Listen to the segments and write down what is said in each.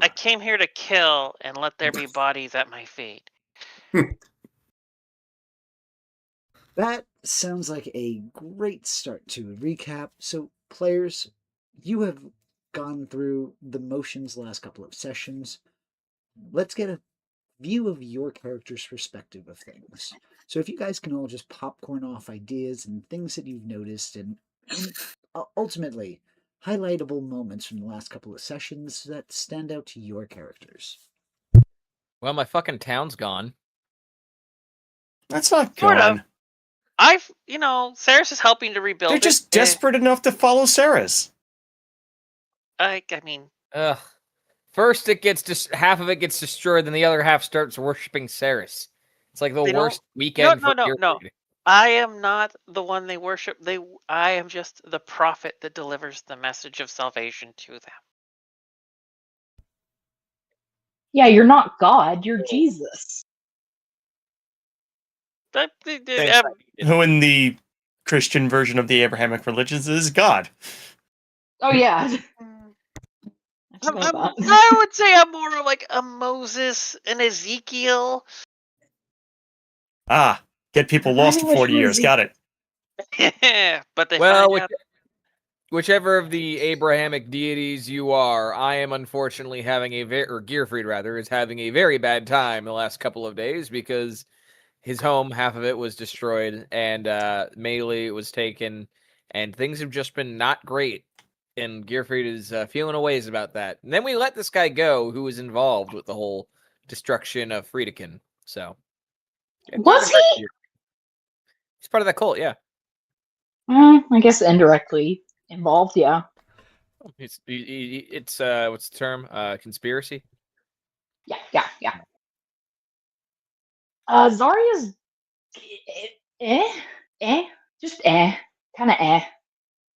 I came here to kill, and let there be bodies at my feet. That sounds like a great start to a recap. So, players, you have gone through the motions the last couple of sessions. Let's get a view of your character's perspective of things. So, if you guys can all just popcorn off ideas and things that you've noticed, and ultimately highlightable moments from the last couple of sessions that stand out to your characters. Well, my fucking town's gone. That's not Sort gone. of. Ceres is helping to rebuild They're it. just desperate enough to follow Ceres. I mean... Ugh. First, half of it gets destroyed, then the other half starts worshipping Ceres. It's like the worst weekend for No. I am not the one they worship. I am just the prophet that delivers the message of salvation to them. Yeah, you're not God. You're Jesus. Who in the Christian version of the Abrahamic religions is God. Oh, yeah. I would say I'm more like a Moses and Ezekiel. Get people lost for 40 years. Got it. But whichever of the Abrahamic deities you are, I am unfortunately having Gearfried rather, is having a very bad time the last couple of days because his home, half of it was destroyed, and Melee was taken, and things have just been not great. And Gearfried is feeling a ways about that. And then we let this guy go who was involved with the whole destruction of Friedekin. So. Was he? He's part of that cult, yeah. I guess indirectly involved, yeah. It's what's the term? Conspiracy? Yeah. Zarya's just kind of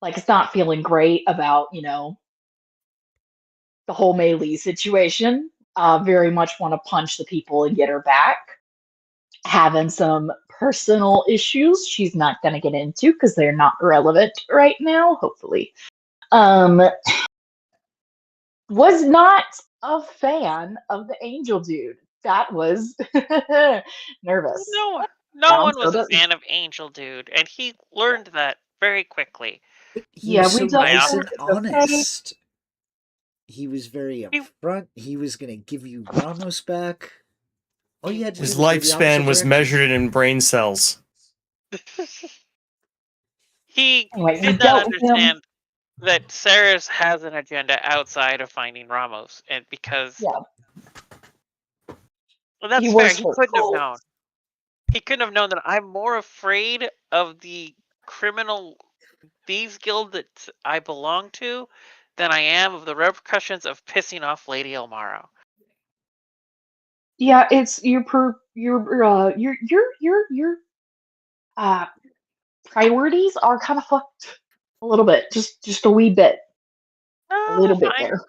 like it's not feeling great about, the whole Melee situation. Very much want to punch the people and get her back. Having some personal issues she's not going to get into because they're not relevant right now, hopefully. Was not a fan of the angel dude. That was nervous. No one was a fan of Angel Dude, and he learned that very quickly. He was so nice and honest. He was very upfront. He was going to give you Ramos back. All you had to His lifespan was measured in brain cells. He did not understand that Ceres has an agenda outside of finding Ramos, and because well, that's fair. He couldn't have known. He couldn't have known that I'm more afraid of the criminal thieves guild that I belong to than I am of the repercussions of pissing off Lady Elmaro. Yeah, it's your priorities are kind of fucked a little bit, just a wee bit, a little bit there.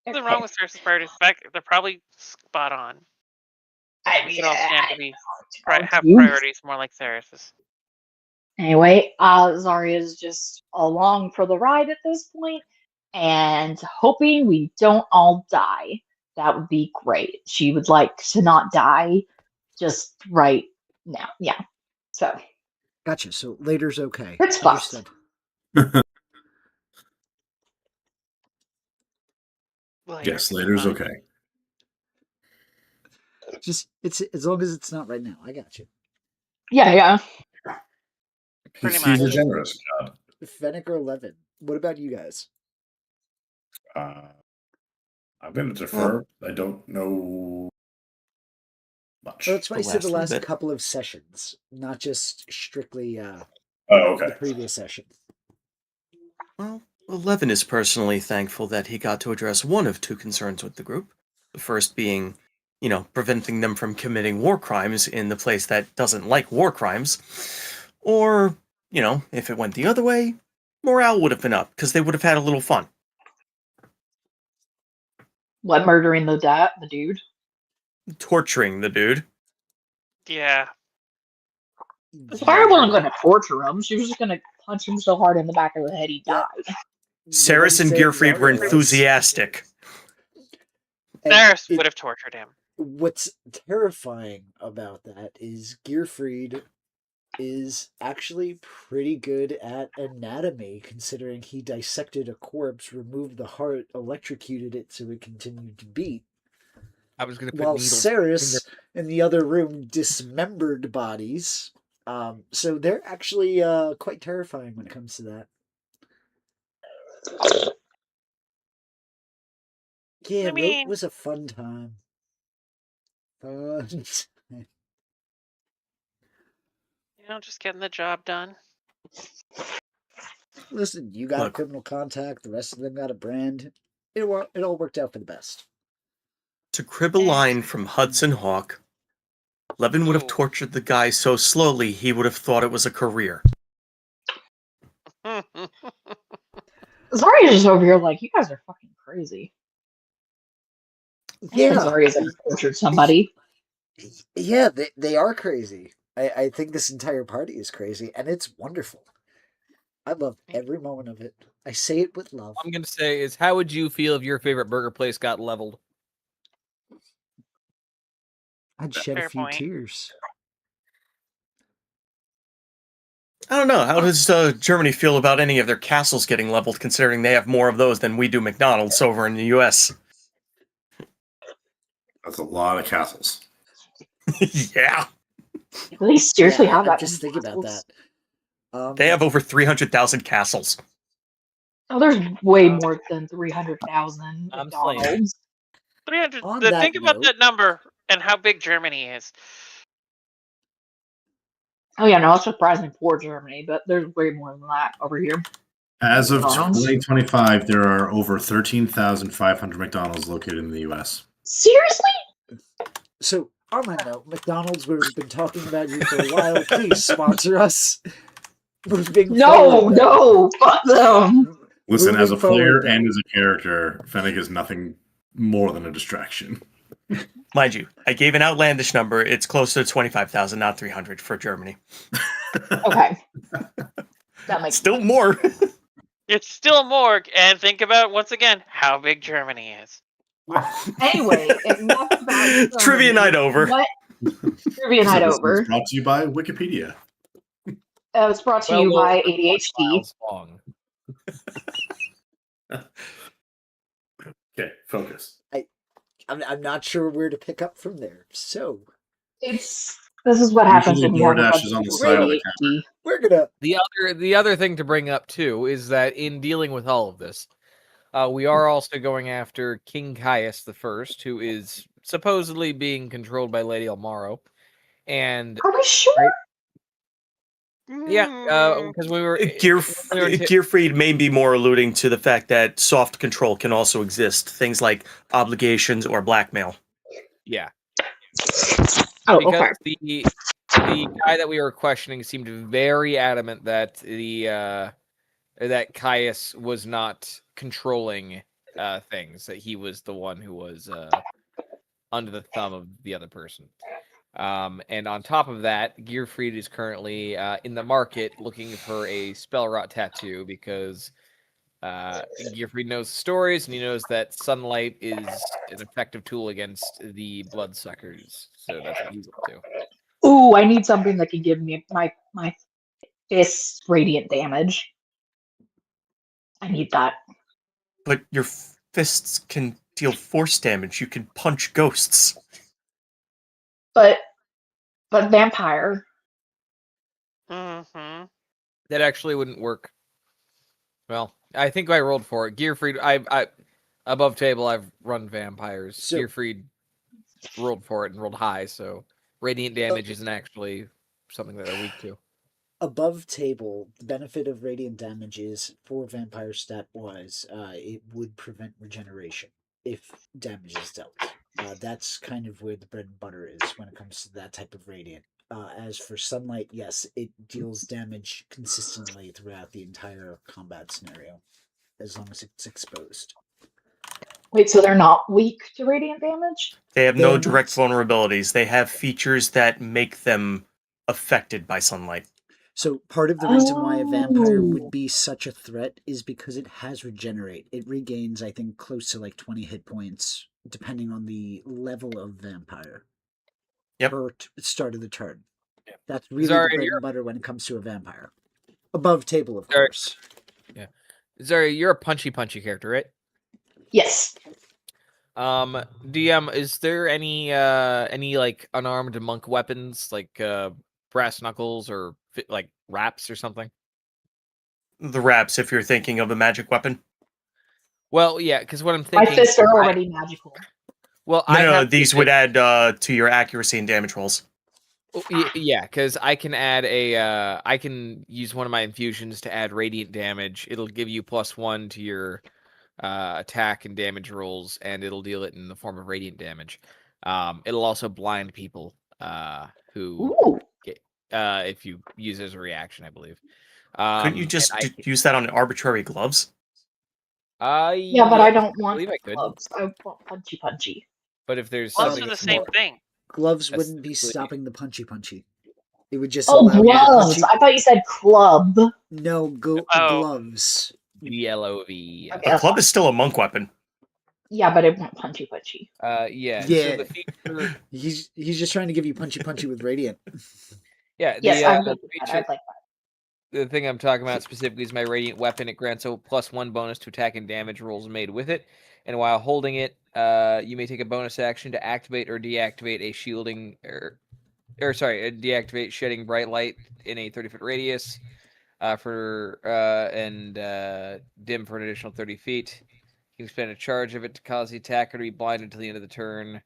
Nothing wrong with Ceres' priorities. In fact, they're probably spot on. We can all stand to be have priorities more like Ceres's. Anyway, Zarya's just along for the ride at this point, and hoping we don't all die. That would be great. She would like to not die just right now. Yeah. So. Gotcha. So later's okay. It's fucked. Yes, later's okay. Just it's as long as it's not right now. I got you. Yeah. He's a generous god. Fennec or 11. What about you guys? I'm going to defer. I don't know much. Well, that's why I said the last couple of sessions, not just strictly okay. The previous session. Well, 11 is personally thankful that he got to address one of two concerns with the group. The first being, preventing them from committing war crimes in the place that doesn't like war crimes. Or, if it went the other way, morale would have been up because they would have had a little fun. What, murdering the dude? Torturing the dude. Yeah. Fire wasn't going to torture him. She was just going to punch him so hard in the back of the head he died. Ceres and Gearfried were enthusiastic. Daenerys it- would have tortured him. What's terrifying about that is Gearfried is actually pretty good at anatomy, considering he dissected a corpse, removed the heart, electrocuted it so it continued to beat, I was going to put while needles. Cerys in the other room dismembered bodies. So they're actually quite terrifying when it comes to that. Yeah, I mean- Rote was a fun time. Fun time. Just getting the job done. Listen, you got a Look. criminal contact, the rest of them got a brand. It all worked out for the best. To crib a line from Hudson Hawk, Levin would have Ooh. tortured the guy so slowly he would have thought it was a career. Zarya's just over here like, you guys are fucking crazy. Yeah, Zarya's ever tortured somebody. yeah, they are crazy. I think this entire party is crazy, and it's wonderful. I love every moment of it. I say it with love. All I'm going to say is, how would you feel if your favorite burger place got leveled? I'd shed a Fair few point. tears. I don't know. How does Germany feel about any of their castles getting leveled, considering they have more of those than we do McDonald's over in the U.S.? That's a lot of castles. Yeah. They seriously Yeah, have I'm that. just many thinking about castles? that. They have over 300,000 castles. Oh, there's way more than 300,000 I'm slaying. McDonald's. 300. On that Think about note- that number and how big Germany is. Oh yeah, no, it's surprising for Germany, but there's way more than that over here. As of McDonald's? 2025, there are over 13,500 McDonald's located in the U.S. Seriously? So, on that note, McDonald's, we've been talking about you for a while. Please sponsor us. Moving No, forward, no, fuck them. Listen, as a Moving forward, player and though. as a character, Fennec is nothing more than a distraction. Mind you, I gave an outlandish number. It's closer to 25,000, not 300 for Germany. Okay. That makes Still more. It's still more, and think about once again how big Germany is. Anyway, enough about Trivia night over. What? Trivia night This over. is brought to you by Wikipedia. It's brought to you by ADHD. Miles long. Okay, focus. I'm not sure where to pick up from there. So, This is what happens Usually when you have a DoorDash bunch is of on the people side of with the ADHD. we're gonna... The other thing to bring up too is that in dealing with all of this, we are also going after King Caius the First, who is supposedly being controlled by Lady Elmaro, and Are we sure? yeah, because we were Gearfried may be more alluding to the fact that soft control can also exist. Things like obligations or blackmail. yeah, Oh, because okay. the guy that we were questioning seemed very adamant that that Caius was not controlling things, that he was the one who was under the thumb of the other person. And on top of that, Gearfried is currently in the market looking for a spell rot tattoo because Gearfried knows stories and he knows that sunlight is an effective tool against the bloodsuckers. So that's what he's up to. Ooh, I need something that can give me my fists radiant damage. I need that. But your fists can deal force damage. You can punch ghosts. But vampire. Mm-hmm. That actually wouldn't work. Well, I think I rolled for it. Gearfried, I above table, I've run vampires. So- Gearfried rolled for it and rolled high, so radiant damage isn't actually something that they're weak to. Above table, the benefit of radiant damage is, for vampire stat wise, it would prevent regeneration if damage is dealt. That's kind of where the bread and butter is when it comes to that type of radiant. As for sunlight, yes, it deals damage consistently throughout the entire combat scenario, as long as it's exposed. Wait, so they're not weak to radiant damage? They have They no are direct not. vulnerabilities. They have features that make them affected by sunlight. So part of the reason why a vampire Oh. would be such a threat is because it has regenerate. It regains, I think, close to like 20 hit points depending on the level of vampire. Yep. Per start of the turn. Yep. That's really Zarya, the bread and butter when it comes to a vampire. Above table, of course. Zarya, you're a punchy character, right? Yes. DM, is there any like unarmed monk weapons like brass knuckles or like wraps or something? The wraps, if you're thinking of a magic weapon. Well, yeah, because what I'm My thinking. fists are already magical. Well, No, these would add to your accuracy and damage rolls. Yeah, because I can add I can use one of my infusions to add radiant damage. It'll give you +1 to your attack and damage rolls, and it'll deal it in the form of radiant damage. It'll also blind people who Ooh. if you use it as a reaction, I believe. Couldn't you just use that on arbitrary gloves? Yeah, but I don't want believe I could. gloves. I want punchy. But if there's Gloves something are the that's same more- thing. Gloves That's wouldn't be simply- stopping the punchy. It would just Oh, allow you to gloves! punchy- I thought you said club. No, Oh. gloves. GLOV. Yes. Okay. A club is still a monk weapon. Yeah, but it won't punchy. Yeah. Yeah. So the feature. He's just trying to give you punchy with radiant. Yeah. Yes, the, I the would like that. feature. I'd like that. The thing I'm talking about specifically is my radiant weapon. It grants a +1 bonus to attack and damage rolls made with it. And while holding it, you may take a bonus action to activate or deactivate a shielding deactivate shedding bright light in a 30-foot radius and dim for an additional 30 feet. You can spend a charge of it to cause the attacker to be blinded until the end of the turn.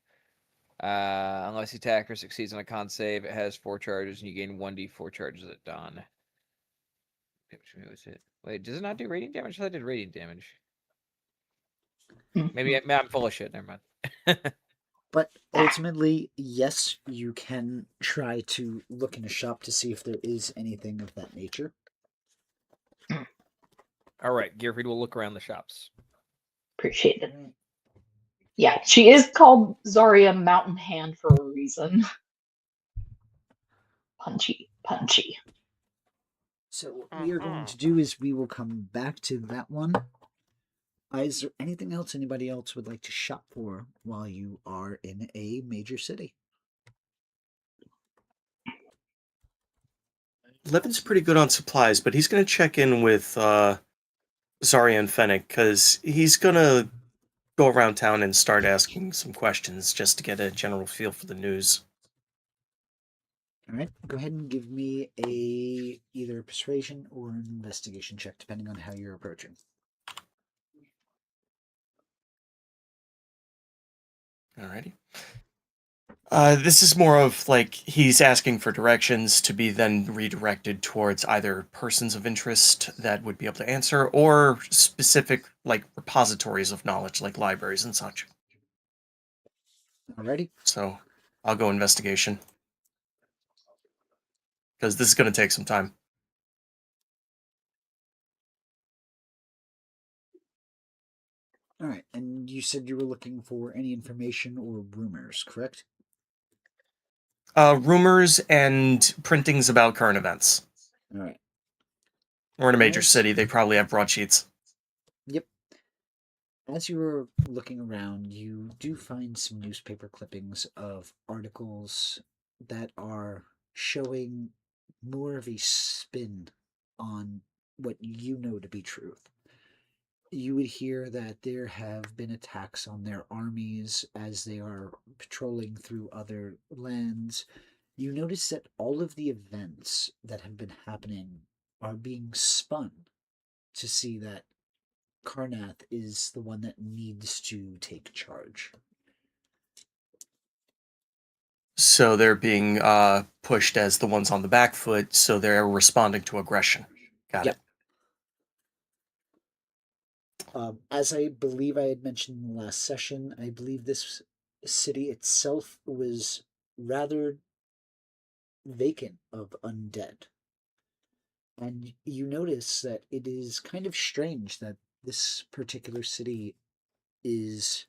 Unless the attacker succeeds on a con save, it has 4 charges, and you gain 1d4 charges at dawn. Which was it? Wait, does it not do radiant damage? I thought it did radiant damage. Maybe I'm full of shit. Never mind. But ultimately, yes, you can try to look in a shop to see if there is anything of that nature. All right, Gearfried will look around the shops. Appreciate it. Yeah, she is called Zarya Mountain Hand for a reason. Punchy. So what we are going to do is we will come back to that one. Is there anything else anybody else would like to shop for while you are in a major city? Levin's pretty good on supplies, but he's going to check in with Zarya and Fennec, because he's going to go around town and start asking some questions just to get a general feel for the news. All right, go ahead and give me either a persuasion or an investigation check, depending on how you're approaching. Alrighty. This is more of like he's asking for directions to be then redirected towards either persons of interest that would be able to answer or specific like repositories of knowledge like libraries and such. Alrighty. So I'll go investigation. Because this is going to take some time. All right, and you said you were looking for any information or rumors, correct? Rumors and printings about current events. All right. We're in a major Yes. city. They probably have broadsheets. Yep. As you were looking around, you do find some newspaper clippings of articles that are showing more of a spin on what you know to be truth. You would hear that there have been attacks on their armies as they are patrolling through other lands. You notice that all of the events that have been happening are being spun to see that Karnath is the one that needs to take charge. So they're being pushed as the ones on the back foot, so they're responding to aggression. Got Yep. it. As I believe I had mentioned in the last session, I believe this city itself was rather vacant of undead. And you notice that it is kind of strange that this particular city is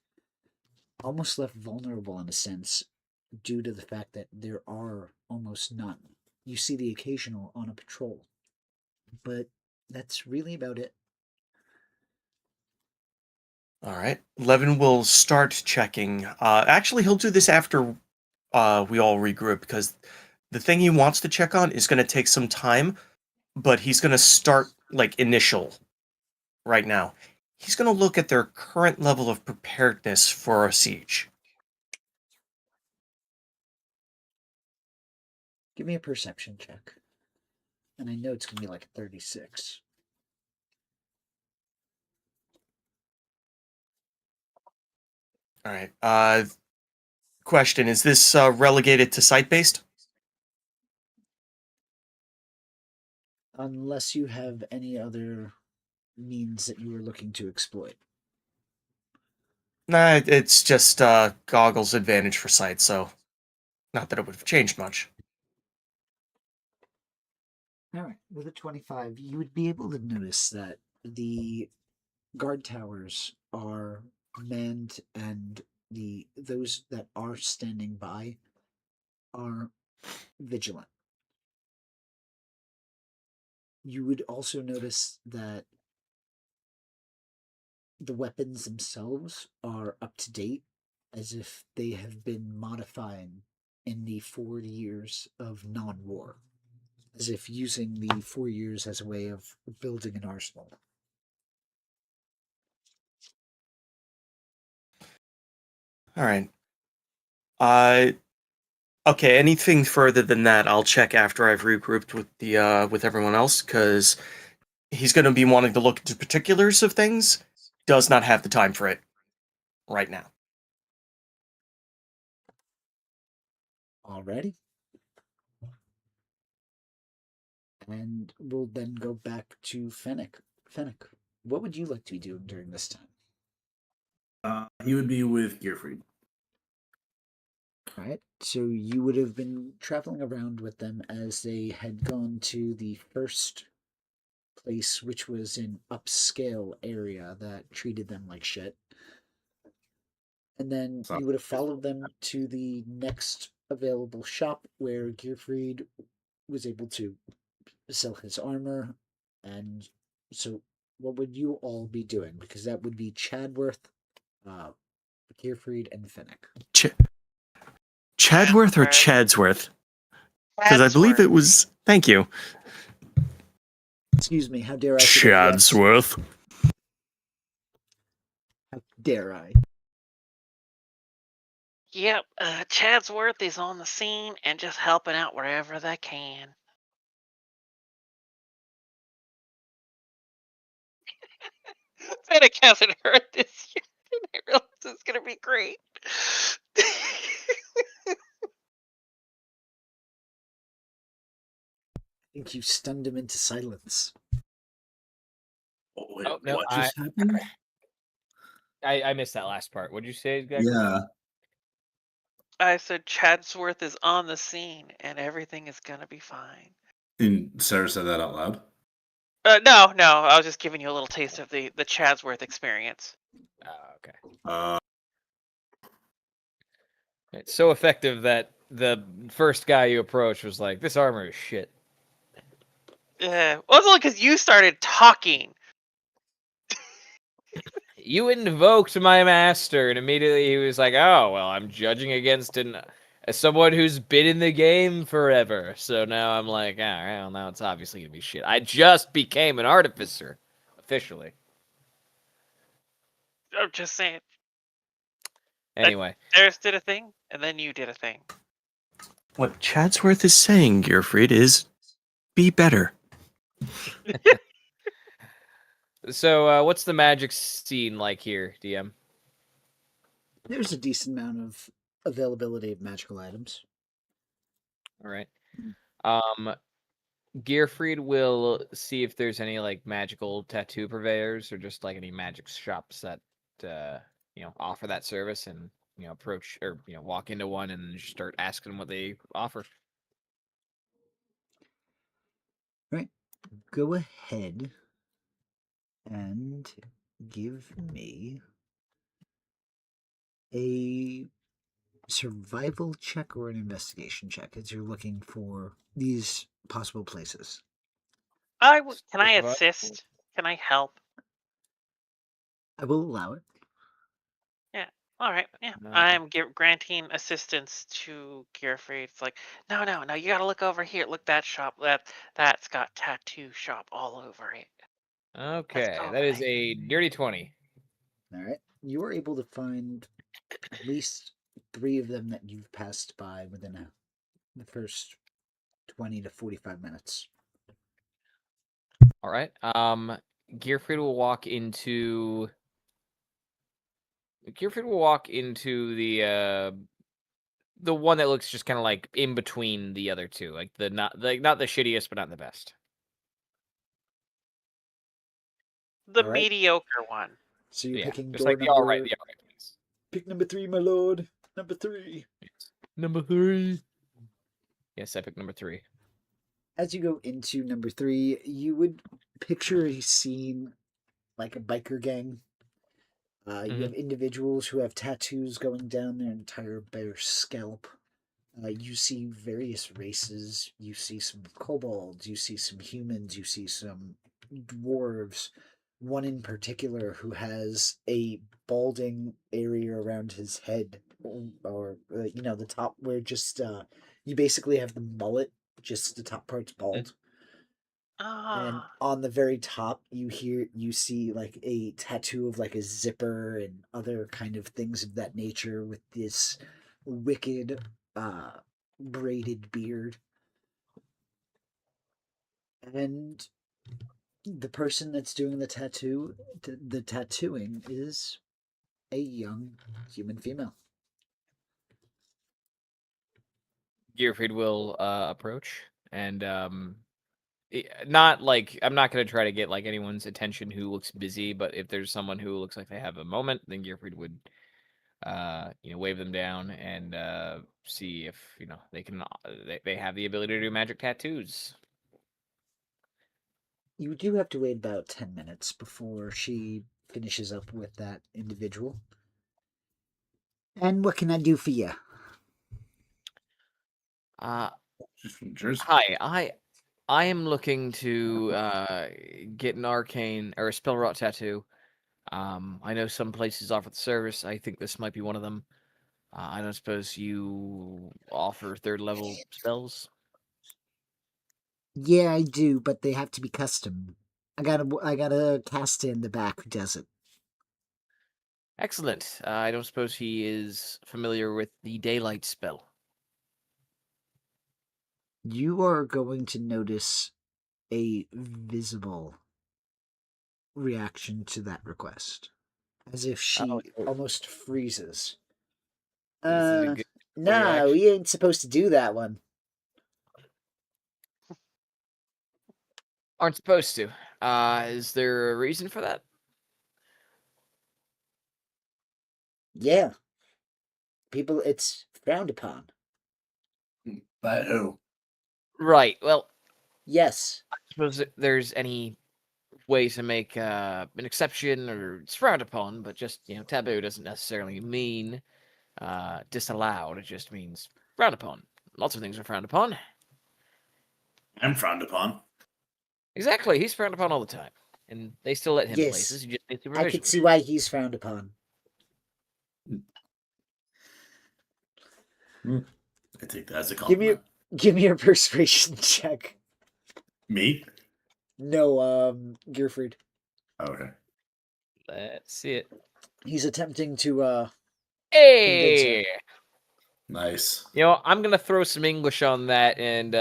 almost left vulnerable in a sense due to the fact that there are almost none. You see the occasional on a patrol, but that's really about it. All right. Levin will start checking. Actually, he'll do this after we all regroup because the thing he wants to check on is going to take some time, but he's going to start like initial right now. He's going to look at their current level of preparedness for a siege. Give me a perception check. And I know it's going to be like 36. All right. Question, is this relegated to site-based? Unless you have any other means that you were looking to exploit. Nah, it's just Goggle's advantage for sight, so not that it would have changed much. Alright, with a 25, you would be able to notice that the guard towers are manned and those that are standing by are vigilant. You would also notice that the weapons themselves are up to date, as if they have been modified in the 4 years of non-war, as if using the 4 years as a way of building an arsenal. All right. Okay. Anything further than that, I'll check after I've regrouped with the with everyone else, because he's going to be wanting to look into particulars of things. Does not have the time for it right now. Already? And we'll then go back to Fennec. Fennec, what would you like to be doing during this time? He would be with Gearfried. Right. So you would have been traveling around with them as they had gone to the first place, which was an upscale area that treated them like shit. And then you would have followed them to the next available shop where Gearfried was able to sell his armor. And so what would you all be doing? Because that would be Chadworth, Gearfried, and Fennec. Chadworth or Chadsworth? Because I believe it was. Thank you. Excuse me, how dare I? Yes? Chadsworth. How dare I? Yep, Chadsworth is on the scene and just helping out wherever they can. Fennec hasn't heard this yet, and I realize it's gonna be great. I think you stunned him into silence. Oh, wait, Oh, no, what just happened? I missed that last part. What'd you say exactly? Yeah. I said Chadsworth is on the scene and everything is gonna be fine. And Sarah said that out loud? No, I was just giving you a little taste of the Chadsworth experience. Oh, okay. It's so effective that the first guy you approached was like, "This armor is shit." Well, it's only because you started talking. You invoked my master, and immediately he was like, "Oh, well, I'm judging against someone who's been in the game forever." So now I'm like, "All right, well, now it's obviously gonna be shit." I just became an artificer, officially. I'm just saying. Anyway, Darius did a thing, and then you did a thing. What Chadsworth is saying, Gearfried, is be better. so what's the magic scene like here, DM? There's a decent amount of availability of magical items. All right. Gearfried will see if there's any like magical tattoo purveyors or just like any magic shops that offer that service, and approach or walk into one and just start asking them what they offer. Right. Go ahead and give me a survival check or an investigation check as you're looking for these possible places. Can I assist? Can I help? I will allow it. All right, yeah. Uh, I'm granting assistance to Gearfree. It's like, no, no, no. You gotta look over here. Look that shop. That's got tattoo shop all over it. Let's Okay, go that over is there. a dirty 20. All right. You were able to find at least 3 of them that you've passed by within the first 20 to 45 minutes. All right. Gearfried will walk into. Gearfried will walk into the one that looks just kind of like in between the other two, like not the shittiest, but not the best. The All right. mediocre one. So you're Yeah, picking just door like the number. all right place. Pick number 3, my lord. Number 3. Number 3. Yes, I picked number 3. As you go into number 3, you would picture a scene like a biker gang. You have individuals who have tattoos going down their entire bare scalp. You see various races. You see some kobolds. You see some humans. You see some dwarves. One in particular who has a balding area around his head, or the top where just you basically have the mullet, just the top part's bald. And Ah, on the very top, you see like a tattoo of like a zipper and other kind of things of that nature with this wicked braided beard. And the person that's doing the tattooing is a young human female. Gearfried will approach and not like I'm not gonna try to get like anyone's attention who looks busy, but if there's someone who looks like they have a moment, then Gearfried would wave them down and see if they can they have the ability to do magic tattoos. You do have to wait about 10 minutes before she finishes up with that individual. And what can I do for you? She's from Jersey. Hi, I am looking to get an arcane or a spell rot tattoo. I know some places offer the service. I think this might be one of them. I don't suppose you offer 3rd level spells. Yeah, I do, but they have to be custom. I got a caster in the back who does it. Excellent. I don't suppose he is familiar with the daylight spell. You are going to notice a visible reaction to that request, as if she Oh. almost freezes. This is a good No, reaction. you ain't supposed to do that one. Aren't supposed to. Is there a reason for that? Yeah, people, it's frowned upon. By who? Right. Well, Yes, I suppose there's any way to make an exception or it's frowned upon, but just taboo doesn't necessarily mean disallowed. It just means frowned upon. Lots of things are frowned upon. I'm frowned upon. Exactly. He's frowned upon all the time, and they still let him Yes. places. He just needs I supervision. could see why he's frowned upon. I take that as a Give me compliment. give me a persuasion check. Me? No, Gearfried. Oh, okay. Let's see it. He's attempting to Hey. Nice. I'm gonna throw some English on that and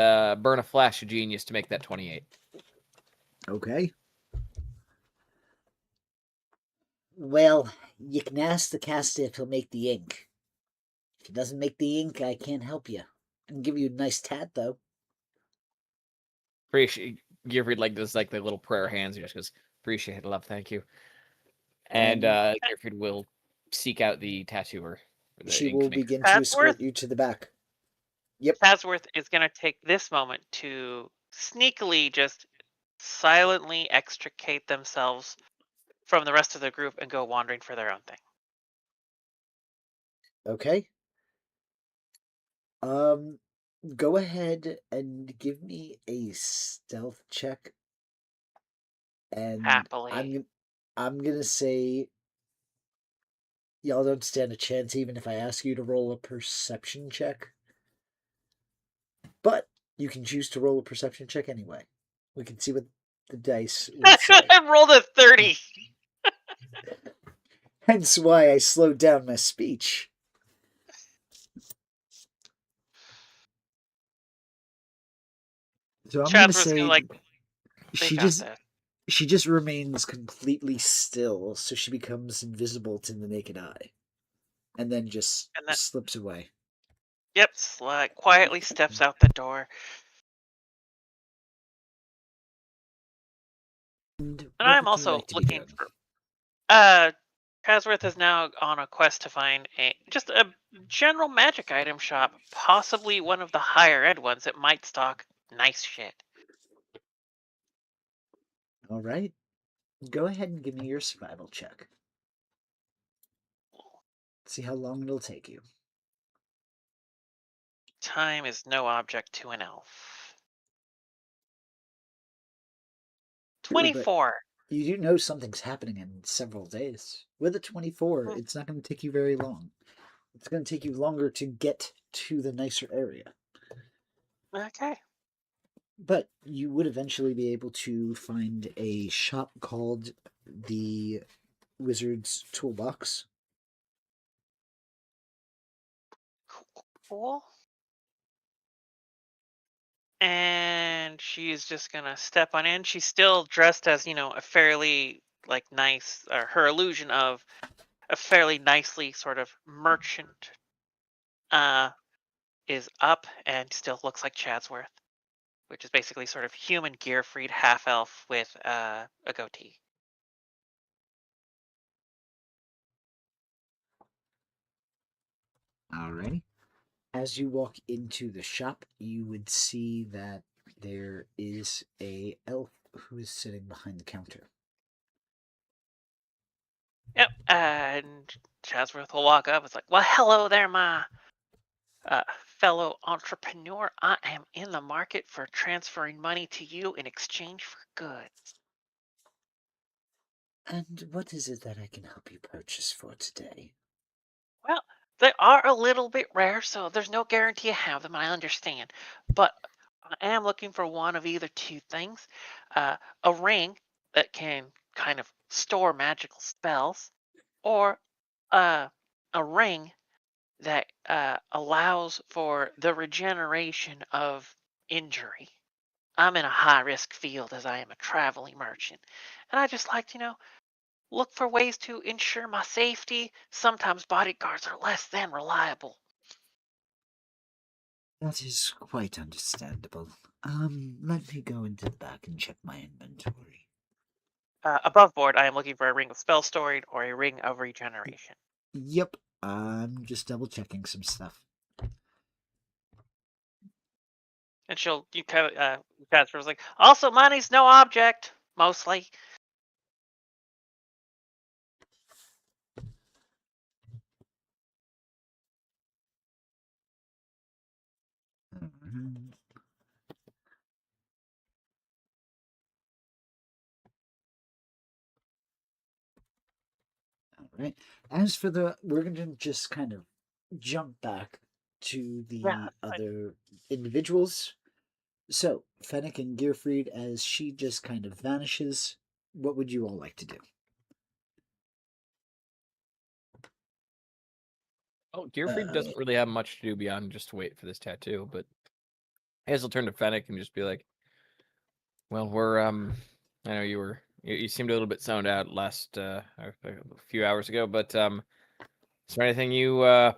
burn a flash of genius to make that 28. Okay. Well, you can ask the caster if he'll make the ink. If he doesn't make the ink, I can't help you. I can give you a nice tat, though. Appreciate Gearfried like does like the little prayer hands. He just goes, appreciate it, love, thank you. And Gearfried will seek out the tattooer. the She ink will maker. begin to escort Padsworth? you to the back. Yep. Padsworth is going to take this moment to sneakily just silently extricate themselves from the rest of the group and go wandering for their own thing. Okay. Go ahead and give me a stealth check. And Happily. I'm gonna say y'all don't stand a chance even if I ask you to roll a perception check. But you can choose to roll a perception check anyway. We can see what the dice would say. I rolled a 30. Hence why I slowed down my speech. So I'm going to Chatsworth's say gonna like. They she got just this. she just remains completely still, so she becomes invisible to the naked eye, and then just And that- slips away. Yep, quietly steps out the door. And And what I'm would you also like to be looking doing? for. Chatsworth is now on a quest to find just a general magic item shop, possibly one of the higher end ones that might stock nice shit. All right, go ahead and give me your survival check. See how long it'll take you. Time is no object to an elf. True, but 24. you do know something's happening in several days. With a 24, Hmm. it's not going to take you very long. It's going to take you longer to get to the nicer area. Okay. But you would eventually be able to find a shop called the Wizard's Toolbox. Cool. And she's just gonna step on in. She's still dressed as, a fairly like nice, or her illusion of a fairly nicely sort of merchant is up and still looks like Chadsworth, which is basically sort of human Gearfried half elf with a goatee. Alrighty. As you walk into the shop, you would see that there is a elf who is sitting behind the counter. Yep. And Chadsworth will walk up. It's like, well, hello there, my fellow entrepreneur. I am in the market for transferring money to you in exchange for goods. And what is it that I can help you purchase for today? Well, they are a little bit rare, so there's no guarantee I have them, I understand. But I am looking for one of either two things. A ring that can kind of store magical spells, or a ring that allows for the regeneration of injury. I'm in a high risk field as I am a traveling merchant. And I just like to, look for ways to ensure my safety. Sometimes bodyguards are less than reliable. That is quite understandable. Let me go into the back and check my inventory. Above board, I am looking for a ring of spell storing or a ring of regeneration. Yep, I'm just double checking some stuff. And Casper's like, also, money's no object, mostly. All right. As for we're going to just kind of jump back to the Yeah, that's fine. other individuals. So, Fennec and Gearfried, as she just kind of vanishes, what would you all like to do? Oh, Gearfried doesn't really have much to do beyond just wait for this tattoo, but I guess I'll turn to Fennec and just be like, well, we're I know you seemed a little bit zoned out last a few hours ago, but is there anything you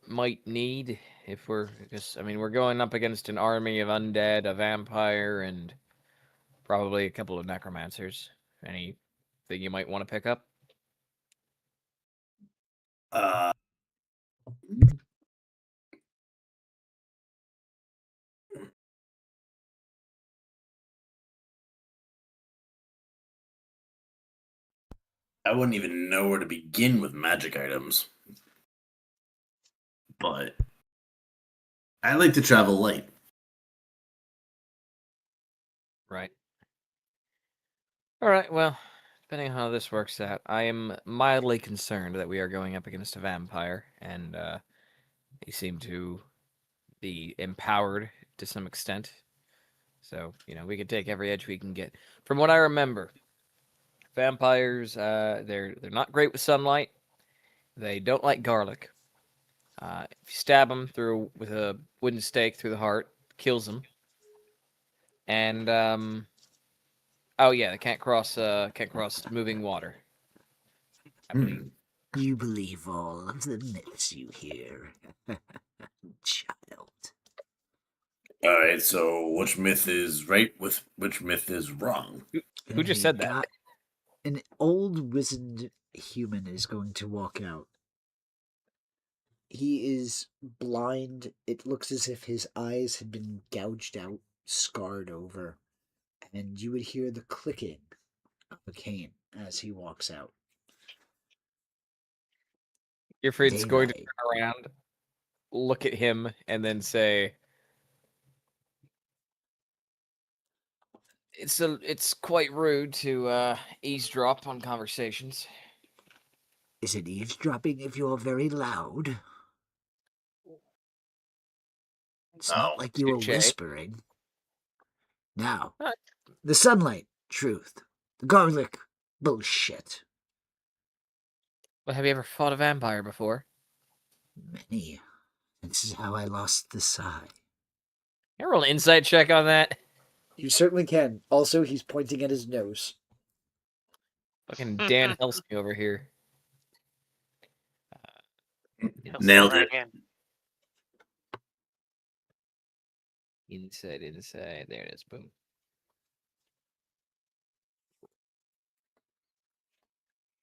might need if because I mean we're going up against an army of undead, a vampire, and probably a couple of necromancers. Anything you might want to pick up? I wouldn't even know where to begin with magic items. But I like to travel light. Right. All right. Well, depending on how this works out, I am mildly concerned that we are going up against a vampire, and they seem to be empowered to some extent. So, we can take every edge we can get. From what I remember, vampires, they're not great with sunlight. They don't like garlic. If you stab them with a wooden stake through the heart, kills them. And oh yeah, they can't cross moving water. I believe. You believe all of the myths you hear, child. All right, so which myth is right? Which myth is wrong? Who just said that? An old wizened human is going to walk out. He is blind. It looks as if his eyes had been gouged out, scarred over, and you would hear the clicking of a cane as he walks out. Gearfried's going to Daylight. turn around, look at him, and then say, "It's quite rude to eavesdrop on conversations." Is it eavesdropping if you're very loud? It's not like you were touche. whispering. Now, Huh. the sunlight, truth. The garlic, bullshit. Well, have you ever fought a vampire before? Many. This is how I lost the sigh. Can I roll an insight check on that? You certainly can. Also, he's pointing at his nose. Fucking Dan Helsing over here. Nailed it. Insight. There it is. Boom.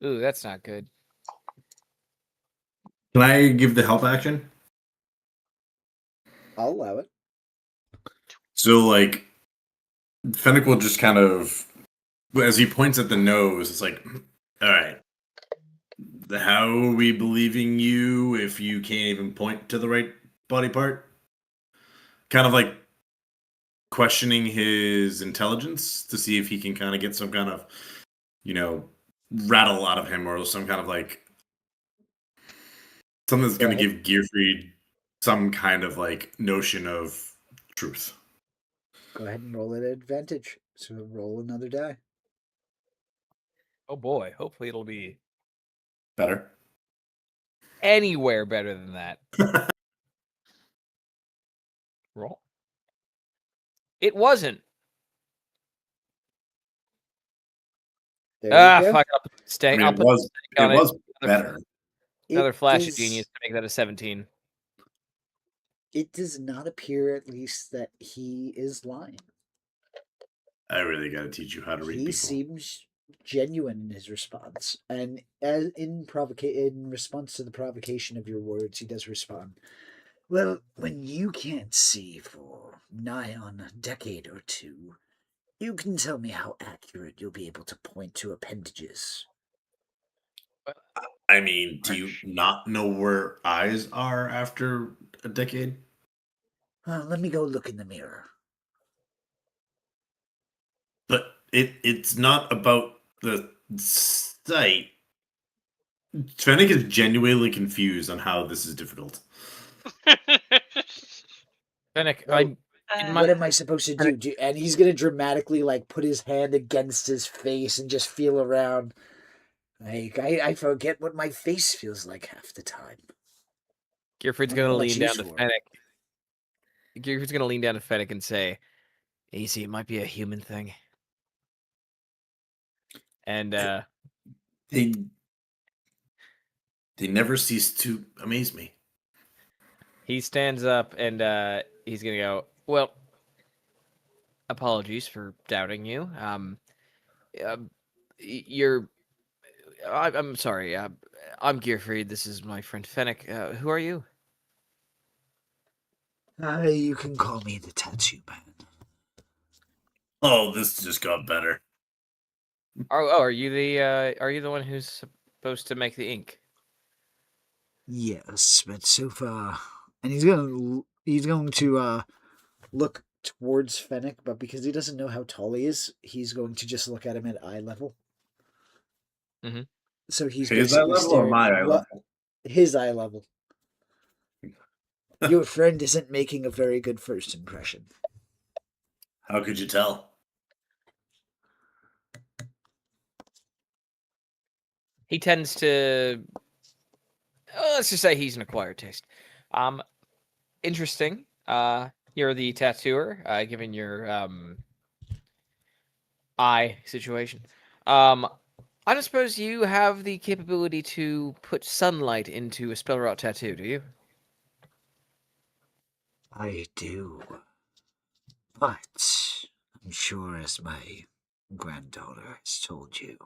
Ooh, that's not good. Can I give the help action? I'll allow it. So, like, Fennec will just kind of, as he points at the nose, it's like, all right, how are we believing you if you can't even point to the right body part? Kind of like questioning his intelligence to see if he can kind of get some kind of, rattle out of him, or some kind of like something that's going to give Gearfried some kind of like notion of truth. Go ahead and roll it at advantage. So roll another die. Oh boy, hopefully it'll be Better. anywhere better than that. Roll. It wasn't. There you go. Fuck up. Stay. I mean, I'll put the stake on it was better. Another It flash of does- genius to make that a 17. It does not appear, at least, that he is lying. I really got to teach you how to read He people. seems genuine in his response, and as in response to the provocation of your words, he does respond. Well, when you can't see for nigh on a decade or two, you can tell me how accurate you'll be able to point to appendages. I mean, do you not know where eyes are after a decade? Let me go look in the mirror. But it's not about the sight. Fennec is genuinely confused on how this is difficult. Fennec, What am I supposed to do? And he's gonna dramatically like put his hand against his face and just feel around. Like I forget what my face feels like half the time. Gearfried's What gonna about lean you, down to Sword? Fennec. Gearfried's gonna lean down to Fennec and say, "Easy, it might be a human thing." And They never cease to amaze me. he stands up and he's gonna go, "Well, apologies for doubting you. I'm sorry. I'm Gearfried. This is my friend Fennec. Who are you?" You can call me the Tattoo Man. Oh, this just got better. Are you the one who's supposed to make the ink? Yes, but so far, and he's going to look towards Fennec, but because he doesn't know how tall he is, he's going to just look at him at eye level. Mhm. So he's His eye basically level or staring my eye what level? his eye level. Your friend isn't making a very good first impression. How could you tell? He tends to, let's just say he's an acquired taste. Interesting. You're the tattooer, given your eye situation. I don't suppose you have the capability to put sunlight into a spell wrought tattoo, do you? I do. But I'm sure, as my granddaughter has told you,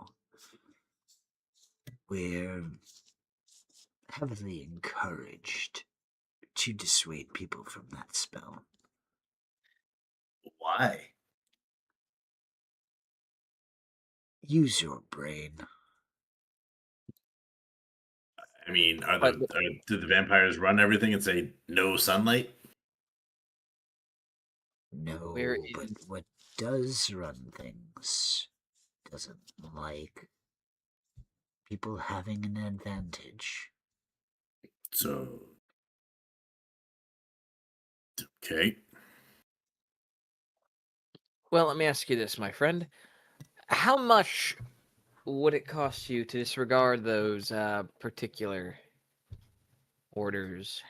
we're heavily encouraged to dissuade people from that spell. Why? Use your brain. I mean, But- do the vampires run everything and say no sunlight? No, Where but is- what does run things doesn't like people having an advantage. So, okay. Well, let me ask you this, my friend. How much would it cost you to disregard those particular orders?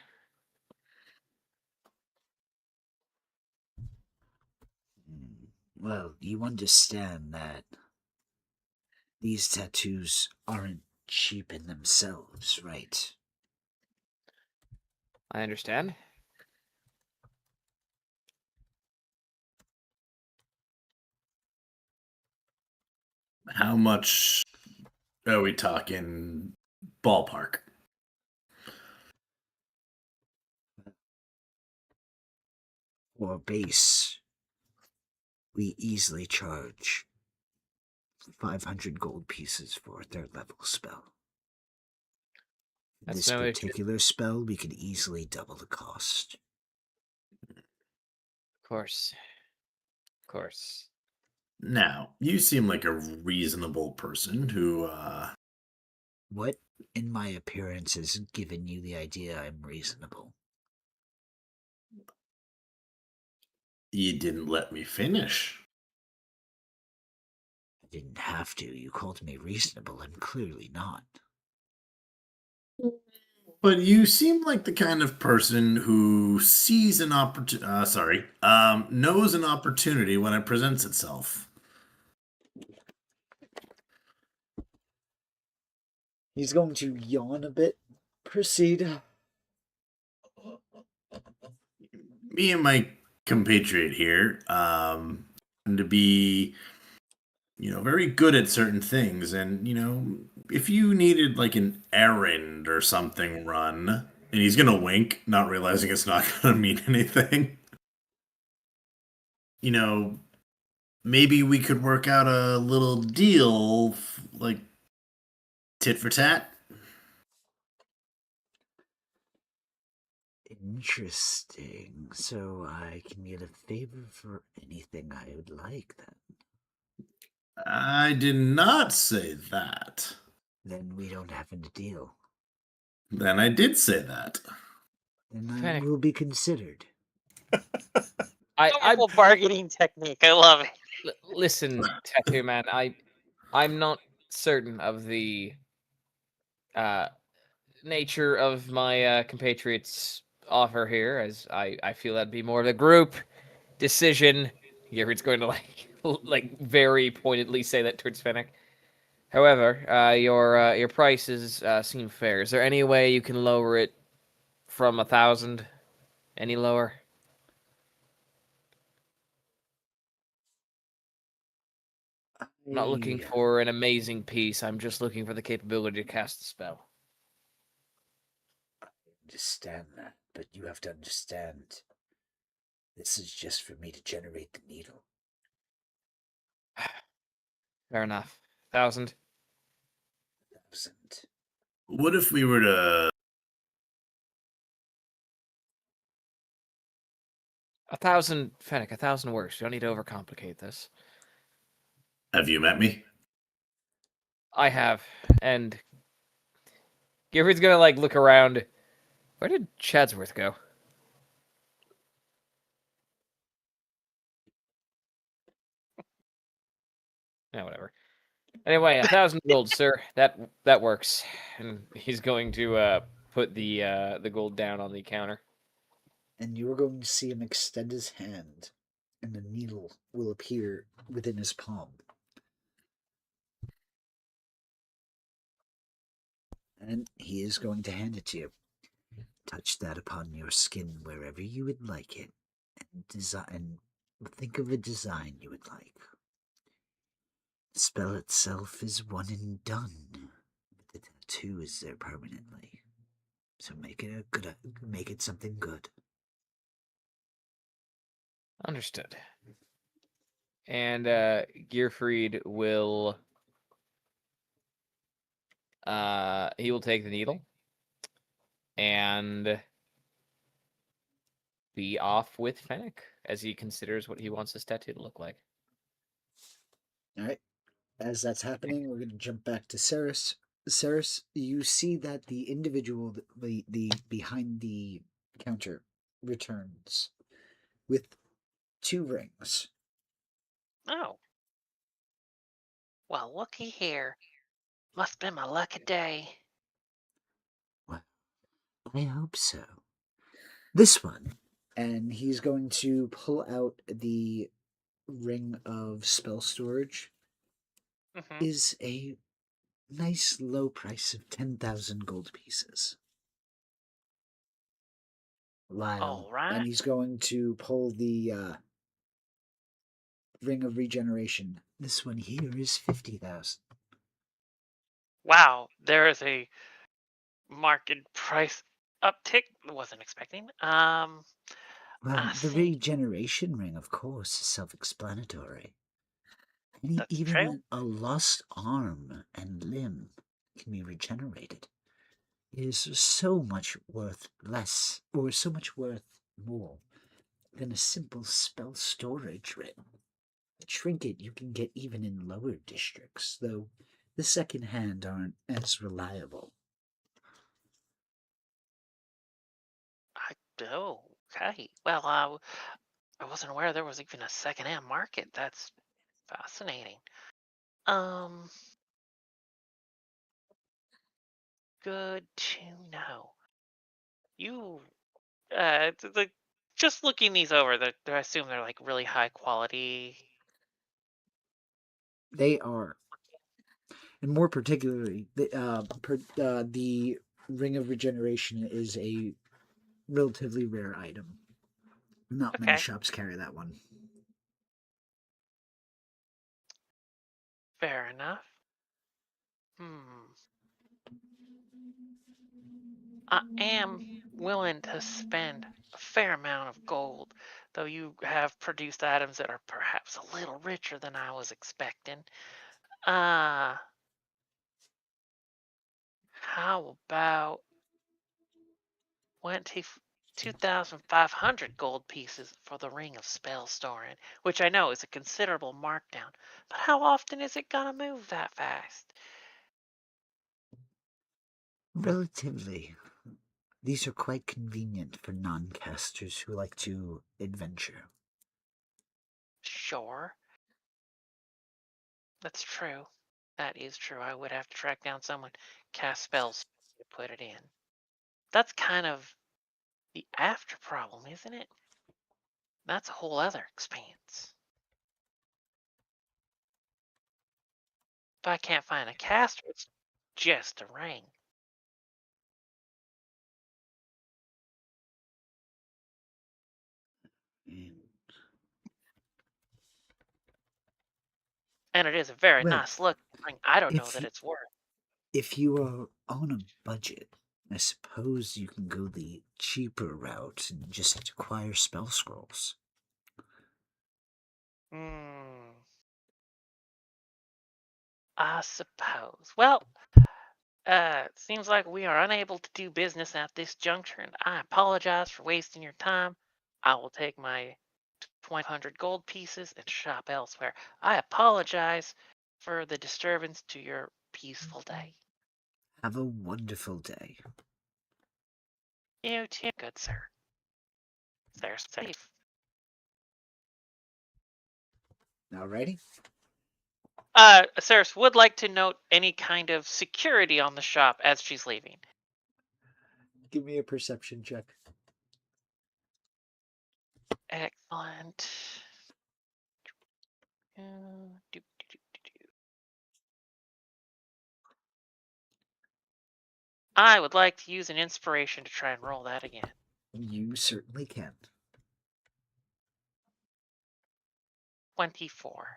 Well, you understand that these tattoos aren't cheap in themselves, right? I understand. How much are we talking ballpark? For a base, we easily charge 500 gold pieces for a third level spell. That's This no issue. particular spell, we could easily double the cost. Of course. Of course. Now, you seem like a reasonable person who, What in my appearance has given you the idea I'm reasonable? you didn't let me finish. I didn't have to. You called me reasonable. I'm clearly not. But you seem like the kind of person who sees an knows an opportunity when it presents itself. He's going to yawn a bit. Proceed. Me and my compatriot here, happen to be, very good at certain things. And, if you needed like an errand or something run, and he's going to wink, not realizing it's not going to mean anything, maybe we could work out a little deal, like tit for tat. Interesting. So I can get a favor for anything I would like then. I did not say that. Then we don't have a deal. Then I did say that. Then I Fennec. will be considered. I Wonderful bargaining technique. I love it. listen, Tattoo Man. I'm not certain of the nature of my compatriots' offer here, as I feel that'd be more of a group decision. Gerard's going to like very pointedly say that towards Fennec. However, your prices seem fair. Is there any way you can lower it from 1,000? Any lower? I'm not looking for an amazing piece. I'm just looking for the capability to cast the spell. I understand that, but you have to understand. This is just for me to generate the needle. Fair enough. 1,000. 1,000. What if we were to 1,000, Fennec. 1,000 works. You don't need to overcomplicate this. have you met me? I have, and Gifford's gonna like look around. Where did Chadsworth go? Yeah, whatever. Anyway, 1,000 gold, sir. That works. And he's going to put the gold down on the counter. And you are going to see him extend his hand, and a needle will appear within his palm. And he is going to hand it to you. Touch that upon your skin wherever you would like it, and design. Think of a design you would like. The spell itself is one and done. The tattoo is there permanently. So make it something good. Understood. And Gearfried will he will take the needle and be off with Fennec as he considers what he wants his tattoo to look like. All right. As that's happening, we're going to jump back to Ceres. Ceres, you see that the individual, the behind the counter, returns with 2 rings. Oh. Well, looky here. Must be my lucky day. Well, I hope so. This one, and he's going to pull out the ring of spell storage, Mm-hmm. is a nice low price of 10,000 gold pieces. Lyle. All right. And he's going to pull the ring of regeneration. This one here is 50,000. Wow, there is a market price uptick. Wasn't expecting. Well, I the see. regeneration ring, of course, is self-explanatory. And That's even true. a lost arm and limb can be regenerated. It is so much worth less, or so much worth more, than a simple spell storage ring. A trinket you can get even in lower districts, though the second hand aren't as reliable. Oh, okay. Well, I wasn't aware there was even a second-hand market. That's fascinating. Good to know. You, just looking these over, I assume they're like really high quality. They are. And more particularly, the Ring of Regeneration is a relatively rare item. Not many Okay, shops carry that one. fair enough. I am willing to spend a fair amount of gold, though you have produced items that are perhaps a little richer than I was expecting. How about 2,500 gold pieces for the Ring of Spell Storing, which I know is a considerable markdown, but how often is it gonna move that fast? Relatively. These are quite convenient for non-casters who like to adventure. Sure. That's true. That is true. I would have to track down someone cast spells to put it in. That's kind of the after problem, isn't it? That's a whole other expense. If I can't find a caster, it's just a ring. And it is a very Well, nice looking ring. I don't know if that you, it's worth. if you are on a budget, I suppose you can go the cheaper route and just acquire spell scrolls. I suppose. Well, seems like we are unable to do business at this juncture, and I apologize for wasting your time. I will take my 2,500 gold pieces and shop elsewhere. I apologize for the disturbance to your peaceful day. Have a wonderful day. You too, good sir. They're safe. Alrighty. Ceres would like to note any kind of security on the shop as she's leaving. Give me a perception check. Excellent. I would like to use an inspiration to try and roll that again. You certainly can. 24.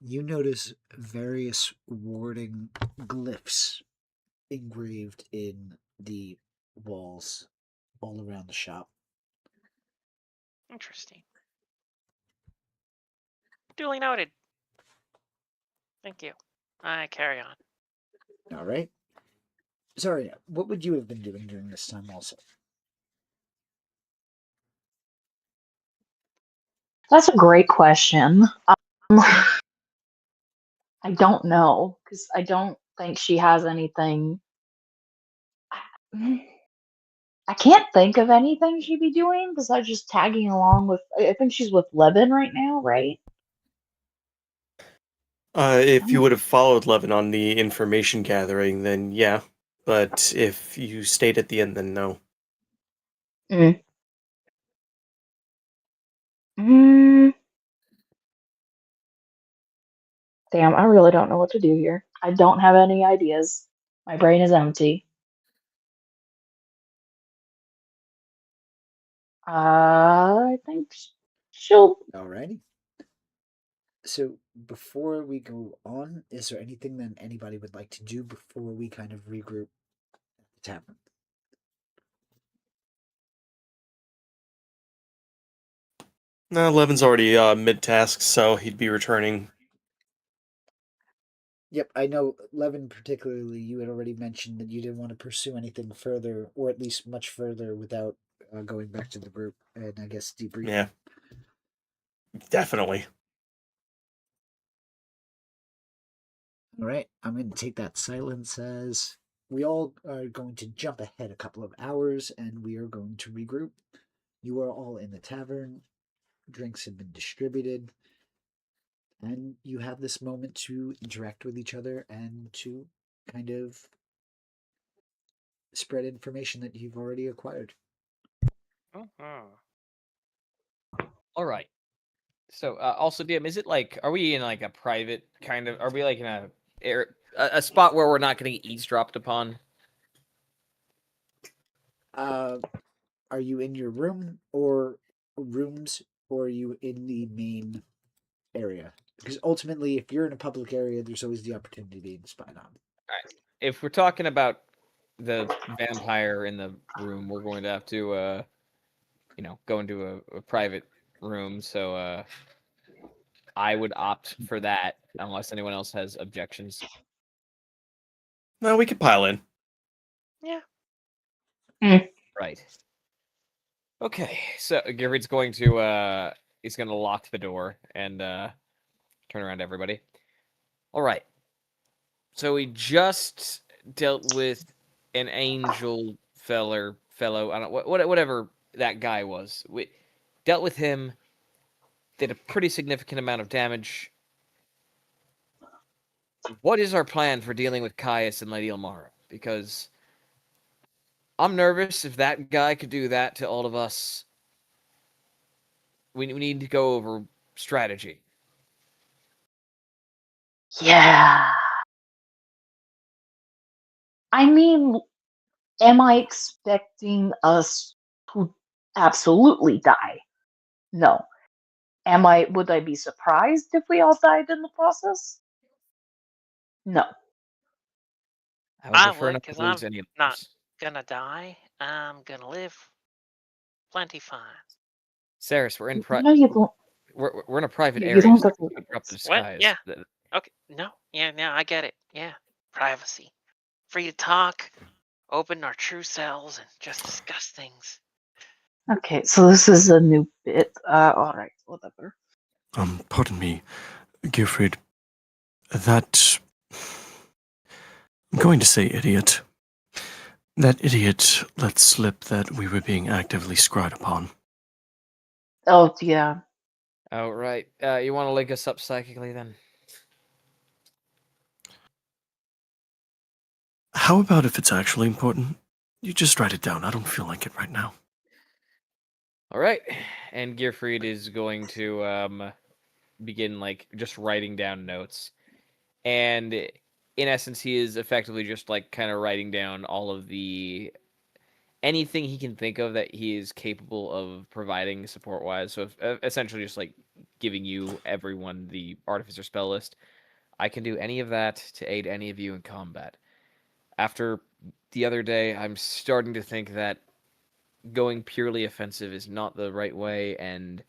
You notice various warding glyphs engraved in the walls all around the shop. Interesting. Duly noted. Thank you. I carry on. All right. Sorry, what would you have been doing during this time also? That's a great question. I don't know, because I don't think she has anything. I can't think of anything she'd be doing besides just tagging along with. I think she's with Levin right now, right? If you would have followed Levin on the information gathering, then yeah. But if you stayed at the end, then no. Damn, I really don't know what to do here. I don't have any ideas. My brain is empty. I think she'll. Alrighty. So before we go on, is there anything that anybody would like to do before we kind of regroup at the tavern? No, Levin's already mid-task, so he'd be returning. Yep, I know, Levin particularly, you had already mentioned that you didn't want to pursue anything further, or at least much further, without going back to the group and, I guess, debriefing. Yeah. Definitely. Alright, I'm going to take that silence as we all are going to jump ahead a couple of hours, and we are going to regroup. You are all in the tavern. Drinks have been distributed. And you have this moment to interact with each other and to kind of spread information that you've already acquired. All right. So, also, DM, is it like, are we in like a private kind of? Are we like in a spot where we're not getting eavesdropped upon? Are you in your room or rooms, or are you in the main area? Because ultimately, if you're in a public area, there's always the opportunity of being spied on. All right. If we're talking about the vampire in the room, we're going to have to, go into a private room. So, I would opt for that unless anyone else has objections. No, we could pile in. Yeah. Right. Okay. So Gilfrid's going to he's going to lock the door and turn around to everybody. All right. So we just dealt with an angel fellow. I don't whatever that guy was. We dealt with him. Did a pretty significant amount of damage. What is our plan for dealing with Caius and Lady Elmara? Because I'm nervous if that guy could do that to all of us. We need to go over strategy. Yeah. I mean, am I expecting us to absolutely die? No. Would I be surprised if we all died in the process? No. I prefer would, not because to I'm lose any of not those. gonna die. I'm gonna live plenty fine. Ceres, we're in No, you don't. we're in a private You area. don't So have to- we could drop the What? disguise. Yeah. Okay. No. Yeah. I get it. Yeah. Privacy. Free to talk. Open our true selves and just discuss things. Okay, so this is a new bit. Alright, whatever. Pardon me, Gilfrid. That... I'm going to say idiot. That idiot let slip that we were being actively scryed upon. Oh, yeah. Oh, right. You want to link us up psychically then? How about if it's actually important? You just write it down. I don't feel like it right now. All right. And Gearfried is going to begin like just writing down notes. And in essence, he is effectively just like kind of writing down all of the anything he can think of that he is capable of providing support wise. So essentially, just like giving you everyone the artificer spell list. I can do any of that to aid any of you in combat. After the other day, I'm starting to think that going purely offensive is not the right way, and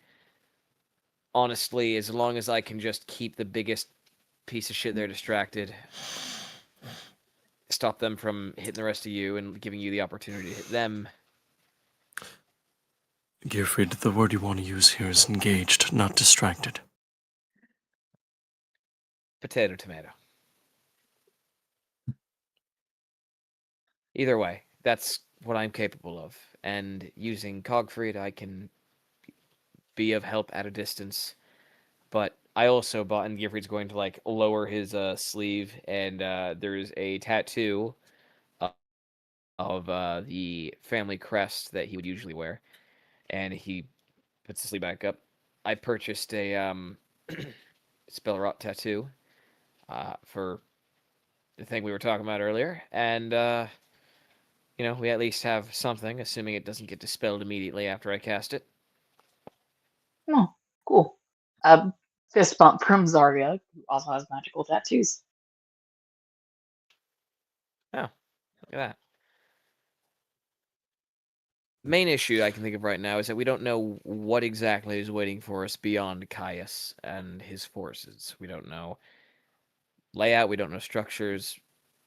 honestly, as long as I can just keep the biggest piece of shit there distracted, stop them from hitting the rest of you and giving you the opportunity to hit them. Gearfried, the word you want to use here is engaged, not distracted. Potato, tomato. Either way, that's what I'm capable of. And using Cogfried, I can be of help at a distance. But I also bought, and Gearfried's going to like lower his sleeve, and there's a tattoo of the family crest that he would usually wear, and he puts the sleeve back up. I purchased a spell rot tattoo for the thing we were talking about earlier, and we at least have something, assuming it doesn't get dispelled immediately after I cast it. Oh, cool. Fist bump from Zarya, who also has magical tattoos. Oh, look at that. Main issue I can think of right now is that we don't know what exactly is waiting for us beyond Caius and his forces. We don't know layout, we don't know structures.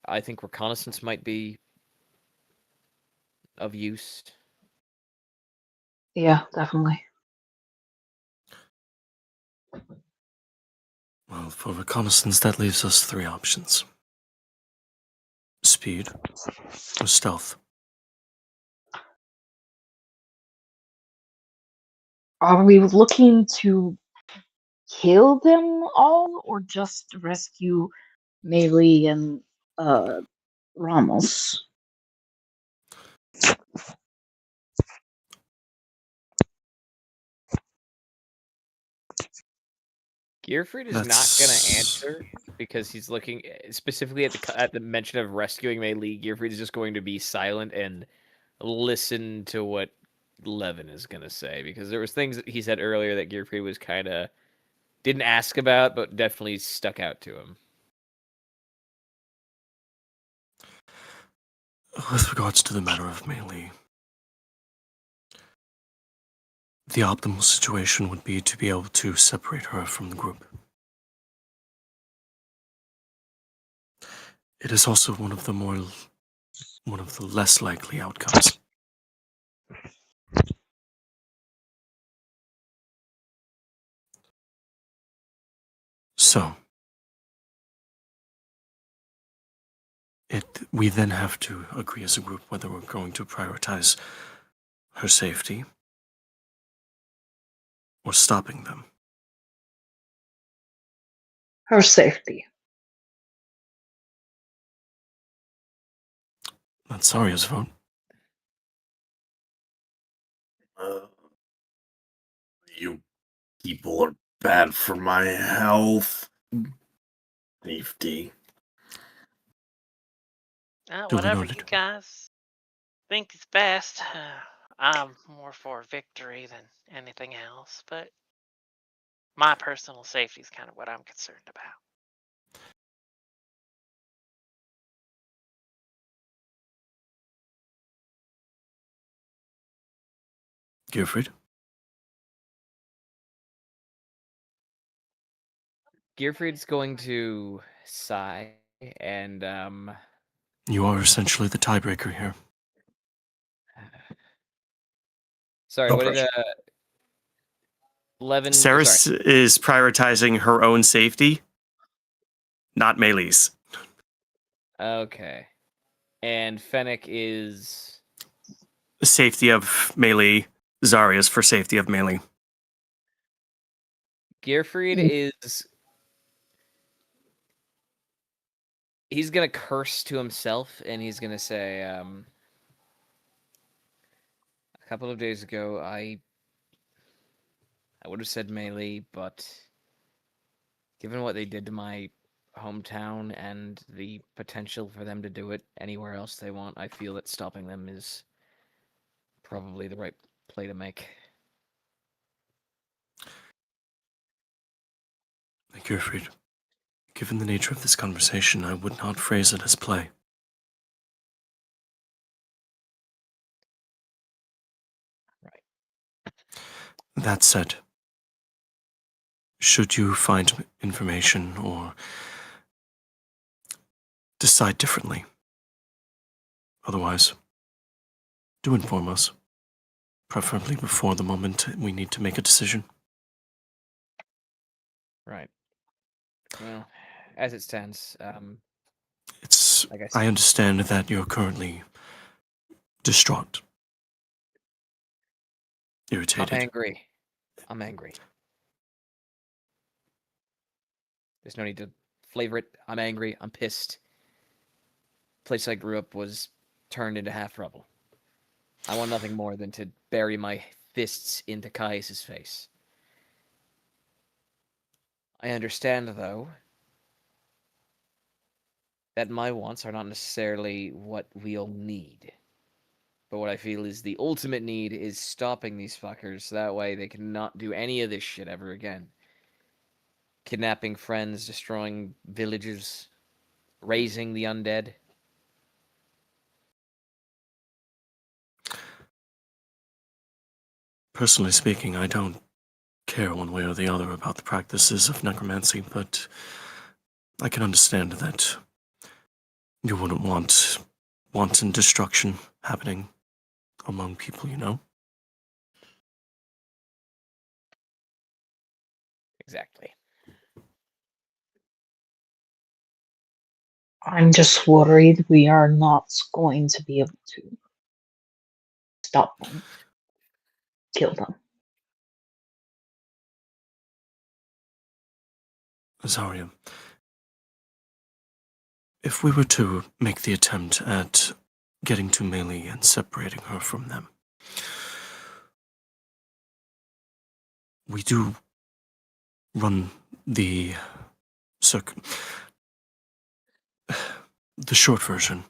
I think reconnaissance might be of use. Yeah, definitely. Well, for reconnaissance, that leaves us 3 options. Speed or stealth. Are we looking to kill them all or just rescue Melee and Ramos? Gearfried is not going to answer because he's looking specifically at the mention of rescuing Melee. Gearfried is just going to be silent and listen to what Levin is going to say, because there was things that he said earlier that Gearfried was kind of didn't ask about, but definitely stuck out to him. With regards to the matter of Melee, the optimal situation would be to be able to separate her from the group. It is also one of the less likely outcomes. So, we then have to agree as a group whether we're going to prioritize her safety or stopping them. Her safety. That's Zarya's vote. You people are bad for my health. Safety. Whatever noted. you guys think is best. I'm more for victory than anything else, but my personal safety is kind of what I'm concerned about. Gearfried? Gearfried's going to sigh and You are essentially the tiebreaker here. sorry, No what pressure. did Levin? Saris is prioritizing her own safety. not Melee's. Okay. And Fennec is... Safety of Melee. Zarya's for safety of Melee. Gearfried is... He's going to curse to himself, and he's going to say, a couple of days ago, I would have said Melee, but given what they did to my hometown and the potential for them to do it anywhere else they want, I feel that stopping them is probably the right play to make. Gearfried, given the nature of this conversation, I would not phrase it as play. Right. That said, should you find information or decide differently, otherwise, do inform us, preferably before the moment we need to make a decision. Right. Well, as it stands, It's. like I said, I understand that you're currently distraught, irritated. I'm angry. There's no need to flavor it. I'm angry. I'm pissed. The place I grew up was turned into half rubble. I want nothing more than to bury my fists into Caius' face. I understand, though, that my wants are not necessarily what we'll need. But what I feel is the ultimate need is stopping these fuckers, so that way they cannot do any of this shit ever again. Kidnapping friends, destroying villages, raising the undead. Personally speaking, I don't care one way or the other about the practices of necromancy, but I can understand that you wouldn't want wanton destruction happening among people you know. Exactly. I'm just worried we are not going to be able to stop them, kill them. Zarya, if we were to make the attempt at getting to Melee and separating her from them, we do run the the short version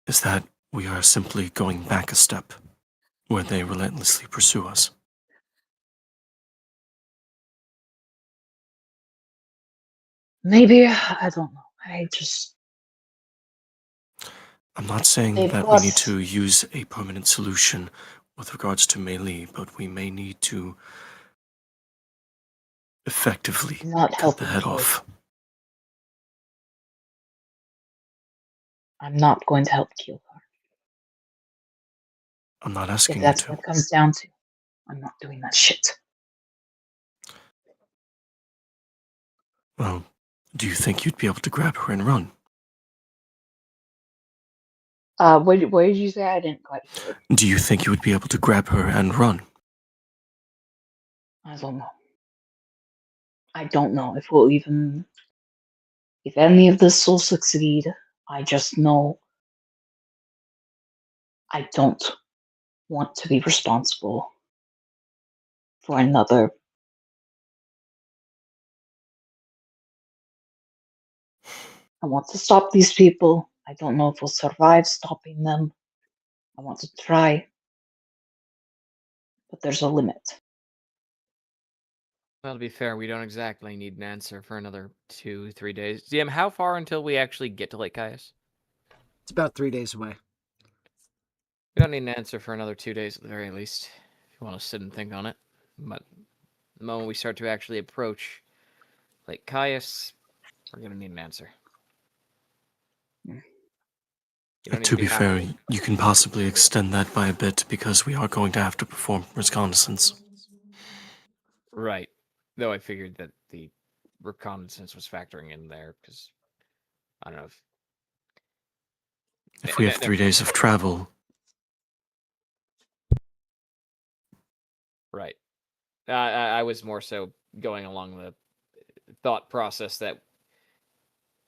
is that we are simply going back a step where they relentlessly pursue us. Maybe, I don't know. I'm not saying They've that we got- need to use a permanent solution with regards to Melee, but we may need to effectively not cut helping the head kill. off. I'm not going to help kill her. I'm not If asking you that's to. what it comes down to, I'm not doing that shit. Well, do you think you'd be able to grab her and run? What did you say? I didn't quite hear it. Do you think you would be able to grab her and run? I don't know. I don't know if we'll even... If any of this will succeed. I just know I don't want to be responsible for another. I want to stop these people. I don't know if we'll survive stopping them. I want to try. But there's a limit. Well, to be fair, we don't exactly need an answer for another 2-3 days. DM, how far until we actually get to Lake Caius? It's about 3 days away. We don't need an answer for another 2 days at the very least, if you want to sit and think on it. But the moment we start to actually approach Lake Caius, we're going to need an answer. You don't need To be fair, happy. you can possibly extend that by a bit because we are going to have to perform reconnaissance. Right. Though I figured that the reconnaissance was factoring in there, because I don't know If we have 3 days of travel, right. I was more so going along the thought process that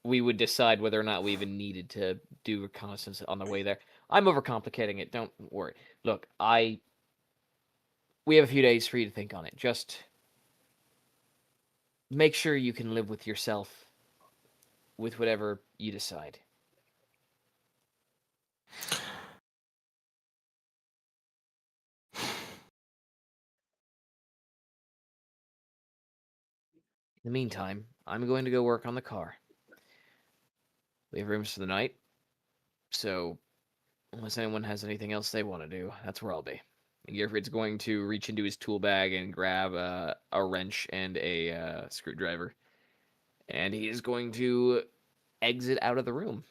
we would decide whether or not we even needed to do reconnaissance on the way there. I'm overcomplicating it. Don't worry. Look, we have a few days for you to think on it. Just make sure you can live with yourself with whatever you decide. In the meantime, I'm going to go work on the car. We have rooms for the night, so unless anyone has anything else they want to do, that's where I'll be. And Gearfried's going to reach into his tool bag and grab a wrench and a screwdriver. And he is going to exit out of the room.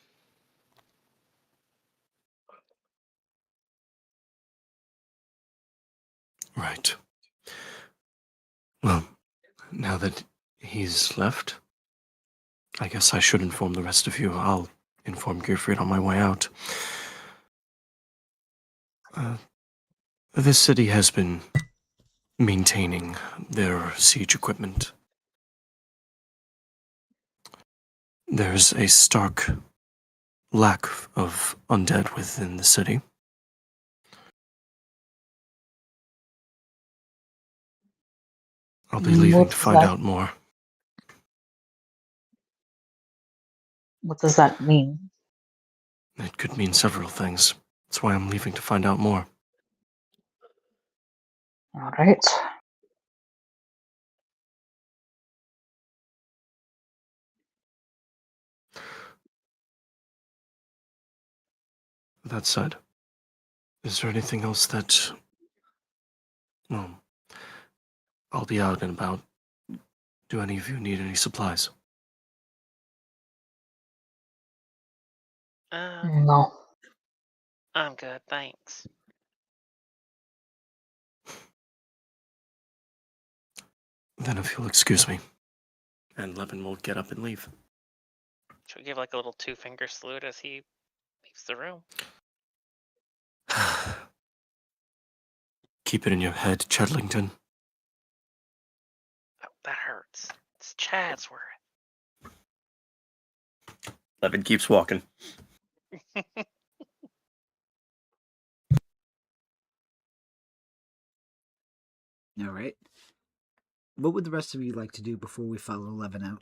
right. Well, now that he's left, I guess I should inform the rest of you. I'll inform Gearfried on my way out. This city has been maintaining their siege equipment. There's a stark lack of undead within the city. I'll be leaving to find out more. What does that mean? It could mean several things. That's why I'm leaving to find out more. All right. That said, is there anything else that... Well, I'll be out and about. Do any of you need any supplies? No. I'm good, thanks. Then if you'll excuse me. And Levin will get up and leave. Should we give like a little 2-finger salute as he leaves the room? Keep it in your head, Chedlington. Oh, that hurts. It's Chadsworth. Levin keeps walking. All right. What would the rest of you like to do before we follow Levin out?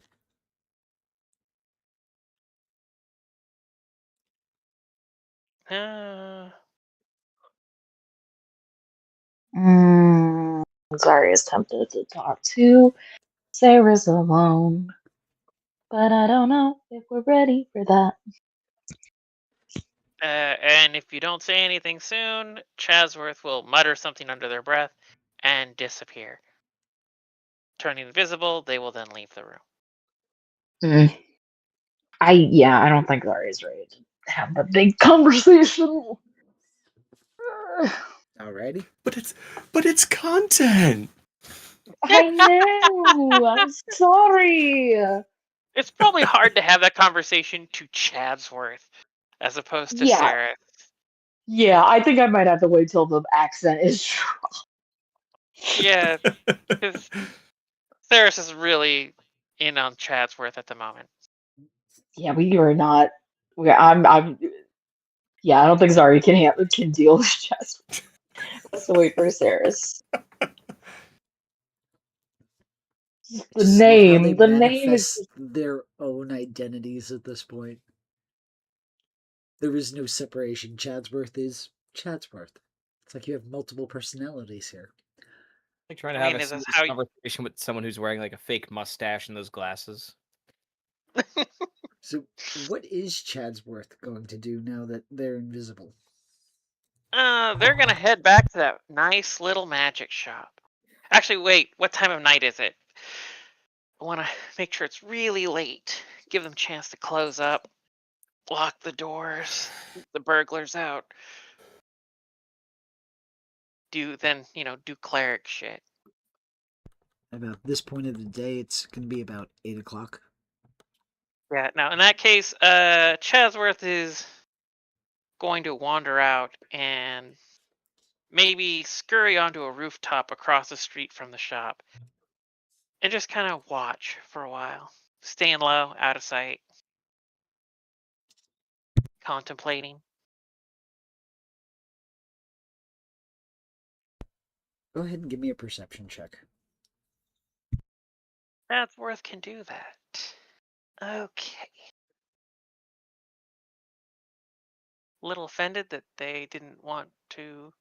Zari is tempted to talk to Sarah's alone, but I don't know if we're ready for that. And if you don't say anything soon, Chadsworth will mutter something under their breath and disappear. Turning invisible, they will then leave the room. I don't think Zari is ready to have a big conversation. Alrighty. But it's content. I know. I'm sorry. It's probably hard to have that conversation to Chadsworth as opposed to Sarah. Yeah, I think I might have to wait till the accent is dropped. Yeah, because Ceres is really in on Chadsworth at the moment. Yeah, we are not. Yeah, I don't think Zari can deal with Chadsworth. Let's wait for Ceres. The name is their own identities at this point. There is no separation. Chadsworth is Chadsworth. It's like you have multiple personalities here. Like trying to have a serious conversation with someone who's wearing like a fake mustache and those glasses. So, what is Chadsworth going to do now that they're invisible? They're gonna head back to that nice little magic shop. Actually, wait, what time of night is it? I want to make sure it's really late. Give them a chance to close up. Lock the doors. Keep the burglars out. Do cleric shit. About this point of the day, it's going to be about 8 o'clock. Yeah, now in that case, Chasworth is going to wander out and maybe scurry onto a rooftop across the street from the shop and just kind of watch for a while, staying low, out of sight, contemplating. Go ahead and give me a perception check. Chasworth can do that. Okay. Little offended that they didn't want to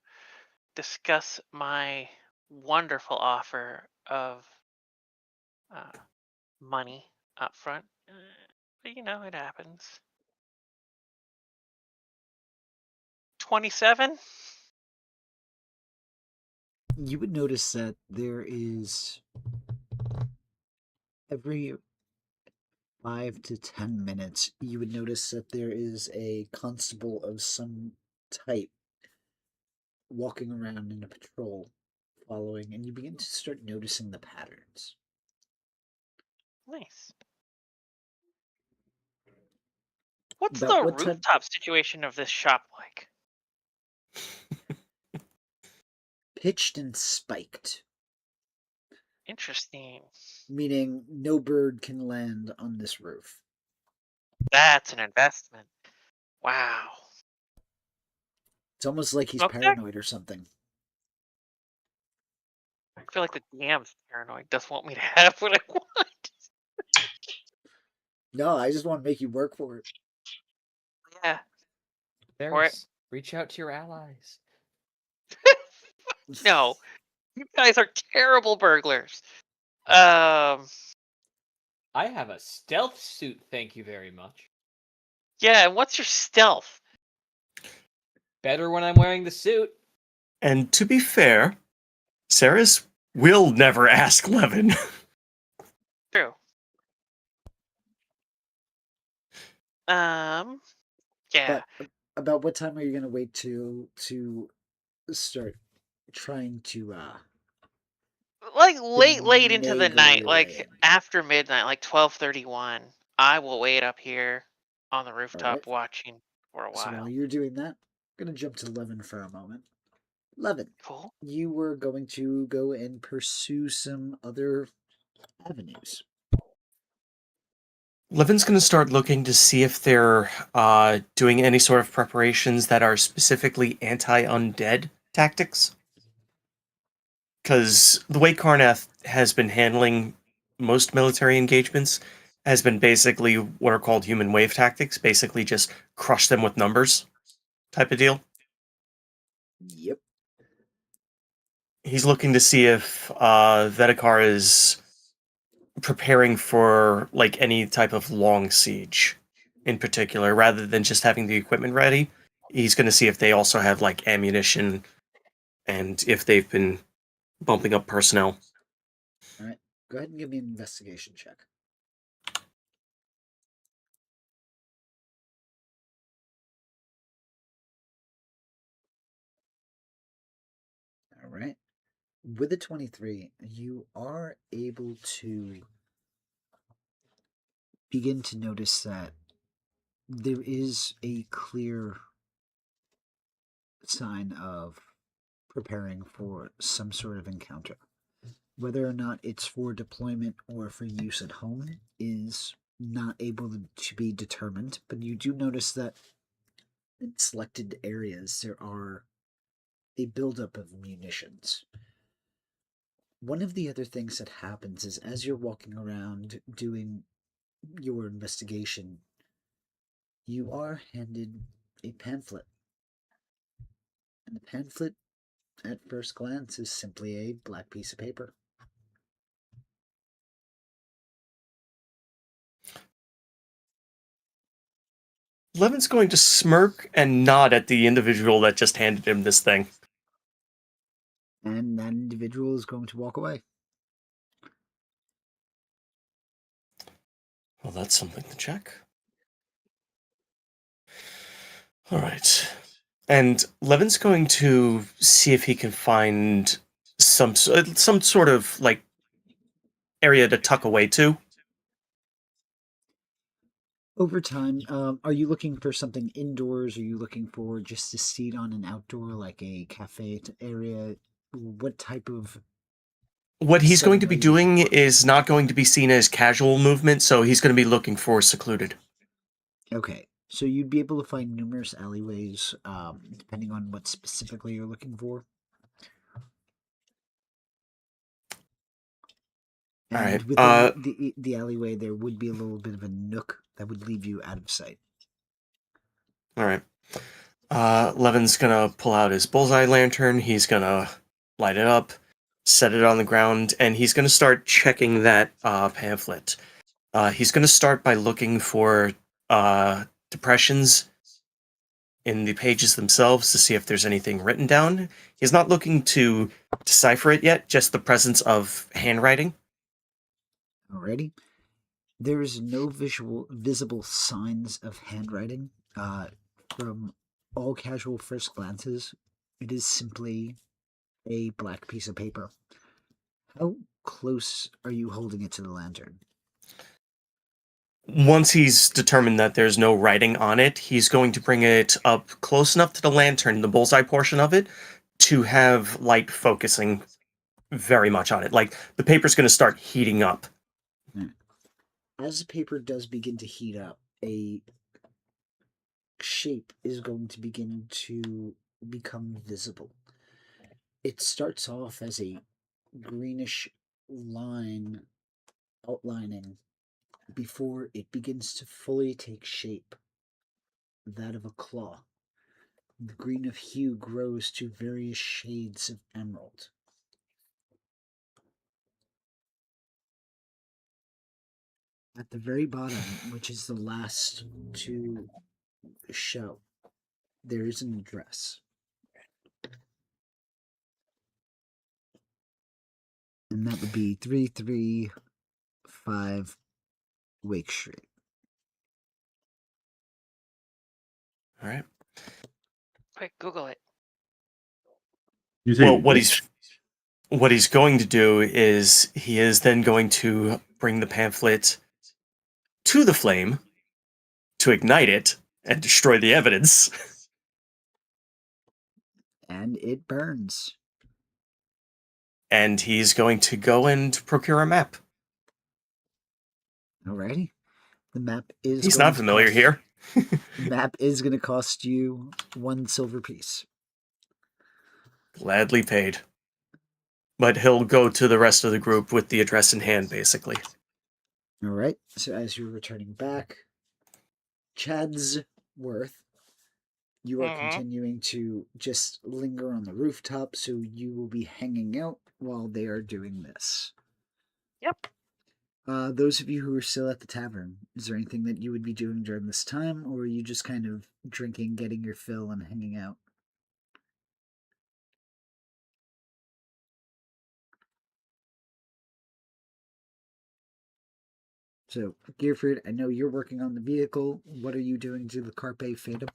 discuss my wonderful offer of money up front. But you know, it happens. 27? You would notice that there is every 5 to 10 minutes, you would notice that there is a constable of some type walking around in a patrol, following, and you begin to start noticing the patterns. Nice. What's About the what time- rooftop situation of this shop like? Pitched and spiked, Interesting. meaning no bird can land on this roof. That's an investment. Wow. It's almost like he's Okay. paranoid or something. I feel like the DM's paranoid, doesn't want me to have what I want. No, I just want to make you work for it. Yeah. There's, reach out to your allies. No. You guys are terrible burglars. I have a stealth suit, thank you very much. Yeah, and what's your stealth? Better when I'm wearing the suit. And to be fair, Saris will never ask Levin. True. Yeah. But about what time are you gonna wait to start trying to Like late into the finagle night, your like way in? after midnight, like 12:31. I will wait up here on the rooftop Alright. watching for a So while. while you're doing that, I'm gonna jump to Levin for a moment. Levin, Cool. you were going to go and pursue some other avenues. Levin's going to start looking to see if they're doing any sort of preparations that are specifically anti-undead tactics. Because the way Karnath has been handling most military engagements has been basically what are called human wave tactics, basically just crush them with numbers type of deal. Yep. He's looking to see if Vedekar is preparing for like any type of long siege in particular, rather than just having the equipment ready. He's going to see if they also have like ammunition and if they've been bumping up personnel. Alright. Go ahead and give me an investigation check. Alright. With a 23, you are able to begin to notice that there is a clear sign of preparing for some sort of encounter. Whether or not it's for deployment or for use at home is not able to be determined, but you do notice that in selected areas there are a buildup of munitions. One of the other things that happens is as you're walking around doing your investigation, you are handed a pamphlet. And the pamphlet, at first glance, is simply a black piece of paper. Levin's going to smirk and nod at the individual that just handed him this thing. And that individual is going to walk away. Well, that's something to check. All right. And Levin's going to see if he can find some sort of like area to tuck away to. Over time, are you looking for something indoors? Are you looking for just a seat on an outdoor, like a cafe area? What type of What he's going to be setting are you looking doing for? is not going to be seen as casual movement, so he's going to be looking for secluded. Okay, so you'd be able to find numerous alleyways, depending on what specifically you're looking for. All And right. within the alleyway, there would be a little bit of a nook that would leave you out of sight. All right. Levin's gonna pull out his bullseye lantern. He's gonna light it up, set it on the ground, and he's gonna start checking that pamphlet. He's gonna start by looking for depressions in the pages themselves to see if there's anything written down. He's not looking to decipher it yet, just the presence of handwriting. Alrighty. There is no visible signs of handwriting. From all casual first glances, it is simply a black piece of paper. How close are you holding it to the lantern? Once he's determined that there's no writing on it, he's going to bring it up close enough to the lantern, the bullseye portion of it, to have light focusing very much on it. Like, the paper's going to start heating up. As the paper does begin to heat up, a shape is going to begin to become visible. It starts off as a greenish line outlining before it begins to fully take shape, that of a claw. The green of hue grows to various shades of emerald. At the very bottom, which is the last to show, there is an address. And that would be 335 Wake Street. All right. Quick, Google it. You say Well, what which? he's going to do is he is then going to bring the pamphlet to the flame to ignite it and destroy the evidence. And it burns. And he's going to go and procure a map. Alrighty. The map is. He's going not to familiar cost- here. The map is going to cost you 1 silver piece. Gladly paid. But he'll go to the rest of the group with the address in hand, basically. Alright. So as you're returning back, Chadsworth, you are continuing to just linger on the rooftop, so you will be hanging out while they are doing this. Yep. Those of you who are still at the tavern, is there anything that you would be doing during this time, or are you just kind of drinking, getting your fill, and hanging out? So, Gearfried, I know you're working on the vehicle. What are you doing to the Carpe Fatum?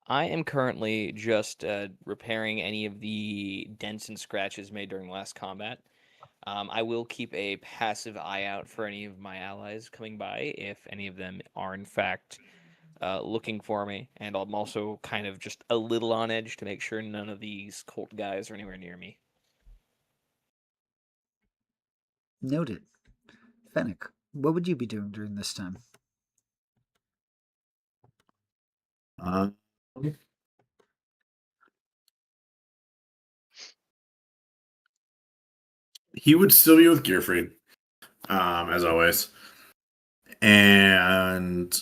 I am currently just repairing any of the dents and scratches made during last combat. I will keep a passive eye out for any of my allies coming by, if any of them are in fact looking for me. And I'm also kind of just a little on edge to make sure none of these cult guys are anywhere near me. Noted. Fennec, what would you be doing during this time? He would still be with Gearfried, as always. And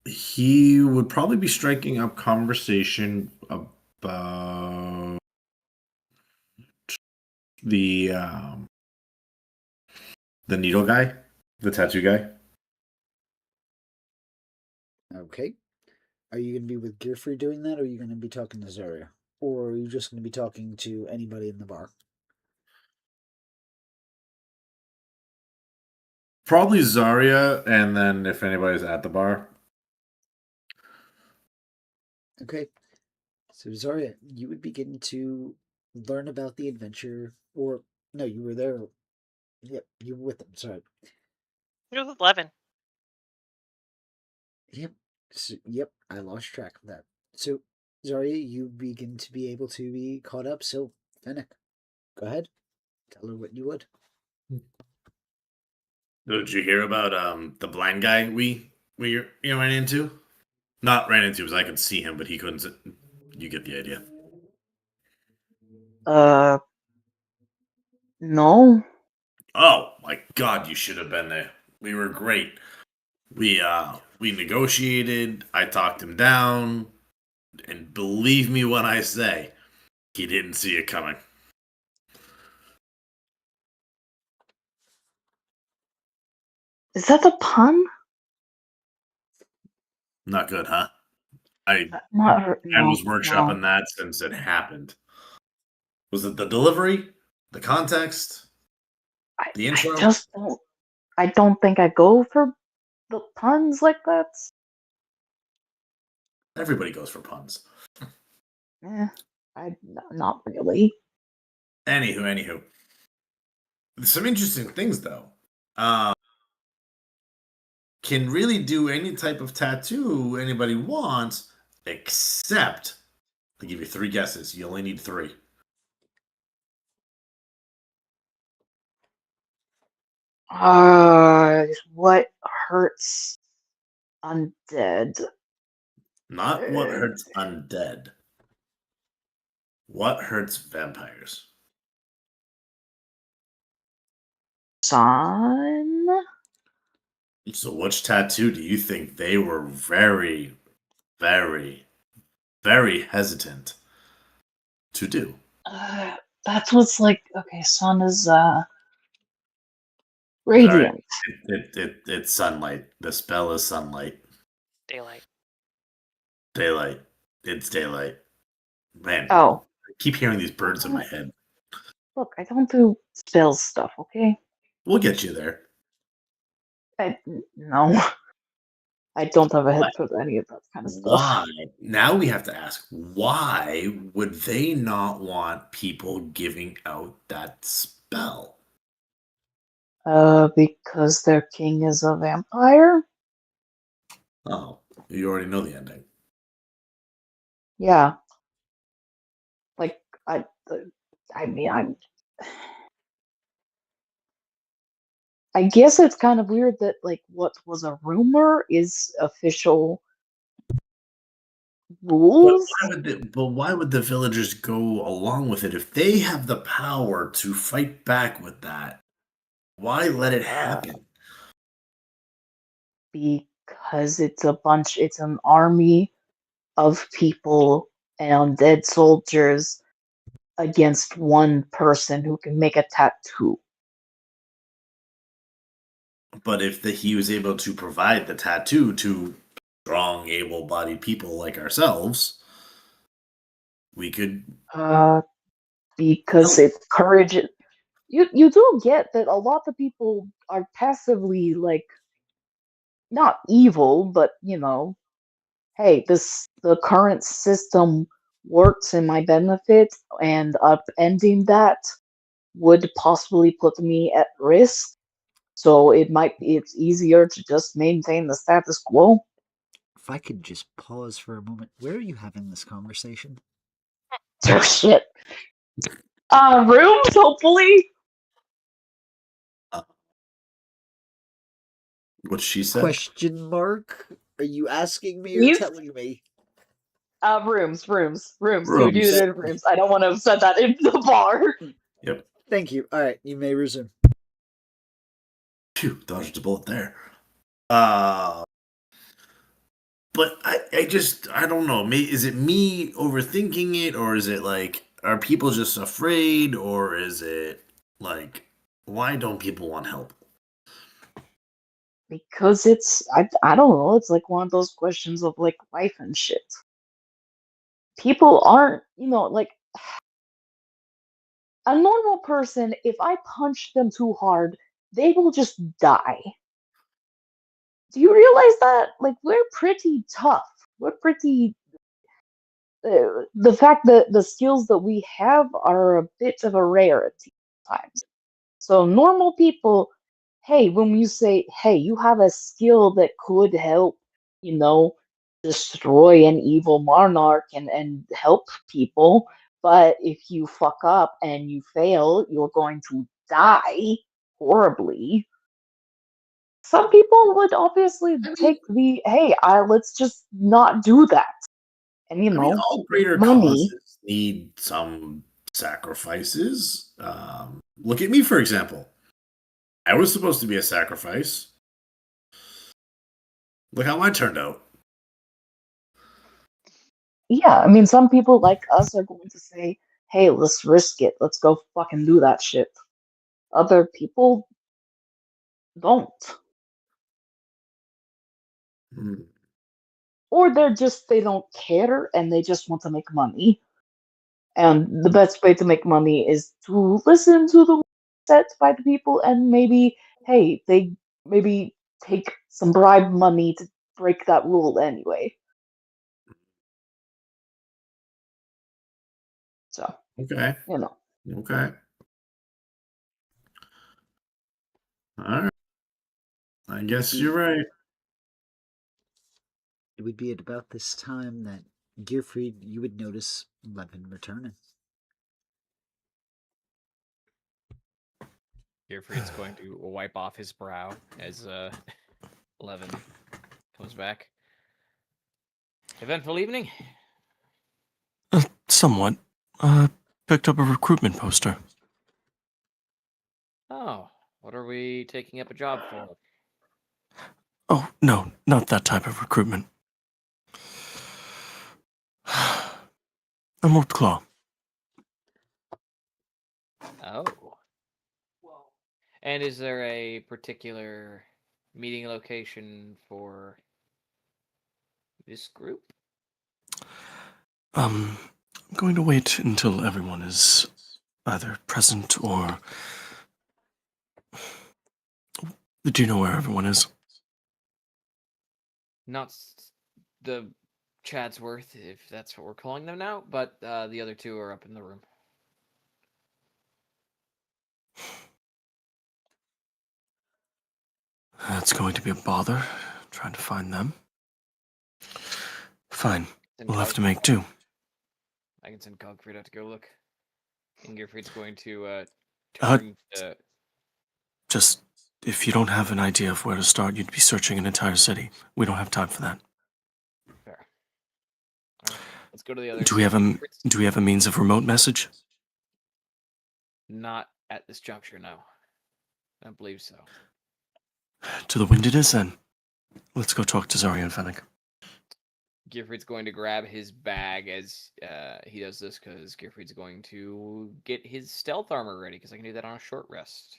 he would probably be striking up conversation about the needle guy, the tattoo guy. Okay. Are you going to be with Gearfried doing that, or are you going to be talking to Zarya? Or are you just going to be talking to anybody in the bar? Probably Zarya, and then if anybody's at the bar. Okay. So Zarya, you would begin to learn about the adventure, or no, you were there. Yep, you were with them. Sorry. It was 11. Yep. So, yep, I lost track of that. So Zarya, you begin to be able to be caught up. So Fennec, go ahead. Tell her what you would. Did you hear about the blind guy we ran into? Not ran into, because I could see him, but he couldn't. You get the idea. No. Oh my God, you should have been there. We were great. We negotiated. I talked him down, and believe me when I say, he didn't see it coming. Is that a pun? Not good, huh? I was workshopping that since it happened. Was it the delivery, the context, the intro? I don't think I go for the puns like that. Everybody goes for puns. Not really. Anywho. Some interesting things, though. Can really do any type of tattoo anybody wants, except, I'll give you 3 guesses. You only need 3. What hurts undead? Not what hurts undead. What hurts vampires? Son? So which tattoo do you think they were very, very, very hesitant to do? That's what's like. Okay, sun is radiant. It's sunlight. The spell is sunlight. Daylight. Daylight. It's daylight. Man. Oh. I keep hearing these birds in my head. Look, I don't do spell stuff, okay? We'll get you there. No. I don't have a head for any of that kind of stuff. Why? Now we have to ask, why would they not want people giving out that spell? Because their king is a vampire? Oh, you already know the ending. Yeah. Like, I guess it's kind of weird that, like, what was a rumor is official rules. But why would the villagers go along with it if they have the power to fight back with that? Why let it happen? Because it's an army of people and undead soldiers against one person who can make a tattoo. But if he was able to provide the tattoo to strong, able-bodied people like ourselves, we could. Because it encourages. You do get that a lot of people are passively, like, not evil, but hey, the current system works in my benefit, and upending that would possibly put me at risk. So it's easier to just maintain the status quo. If I could just pause for a moment, where are you having this conversation? Oh shit. Rooms, hopefully. What she said? Question mark? Are you asking me or telling me? Rooms. Dude, you did rooms. I don't want to have said that in the bar. Yep. Thank you. All right, you may resume. Phew, dodged a bullet there. But I don't know. Is it me overthinking it, or is it like, are people just afraid, or is it like, why don't people want help? Because I don't know, it's like one of those questions of like life and shit. People aren't, like a normal person, if I punch them too hard, they will just die. Do you realize that? Like, we're pretty tough. We're pretty the fact that the skills that we have are a bit of a rarity at times. So normal people, hey, when you say, hey, you have a skill that could help, you know, destroy an evil monarch and help people, but if you fuck up and you fail, you're going to die horribly. Some people would obviously take the, hey, let's just not do that. And, you I mean, know, all make greater money. causes need some sacrifices. Look at me, for example. I was supposed to be a sacrifice. Look how mine turned out. Yeah, I mean, some people like us are going to say, hey, let's risk it. Let's go fucking do that shit. Other people don't. Hmm. Or they don't care and they just want to make money. And the best way to make money is to listen to the set by the people and maybe, hey, they maybe take some bribe money to break that rule anyway. So, Okay. you know. Okay. All right. I guess you're right. It would be at about this time that Gearfried, you would notice Levin returning. Gearfried's going to wipe off his brow as Levin comes back. Eventful evening? Somewhat. Picked up a recruitment poster. Oh, what are we taking up a job for? Oh, no, not that type of recruitment. Emerald Claw. Oh. And is there a particular meeting location for this group? I'm going to wait until everyone is either present or... Do you know where everyone is? Not the Chadsworth, if that's what we're calling them now, but the other two are up in the room. That's going to be a bother, trying to find them. Fine, we'll have to make do. I can send Cogfried out to go look. And Gearfried's going to turn to... Just, if you don't have an idea of where to start, you'd be searching an entire city. We don't have time for that. Fair. All right, let's go to the other Do we have a means of remote message? Not at this juncture, no. I don't believe so. To the wind it is, then. Let's go talk to Zarya and Fennec. Gearfried's going to grab his bag as he does this, because Gearfried's going to get his stealth armor ready, because I can do that on a short rest.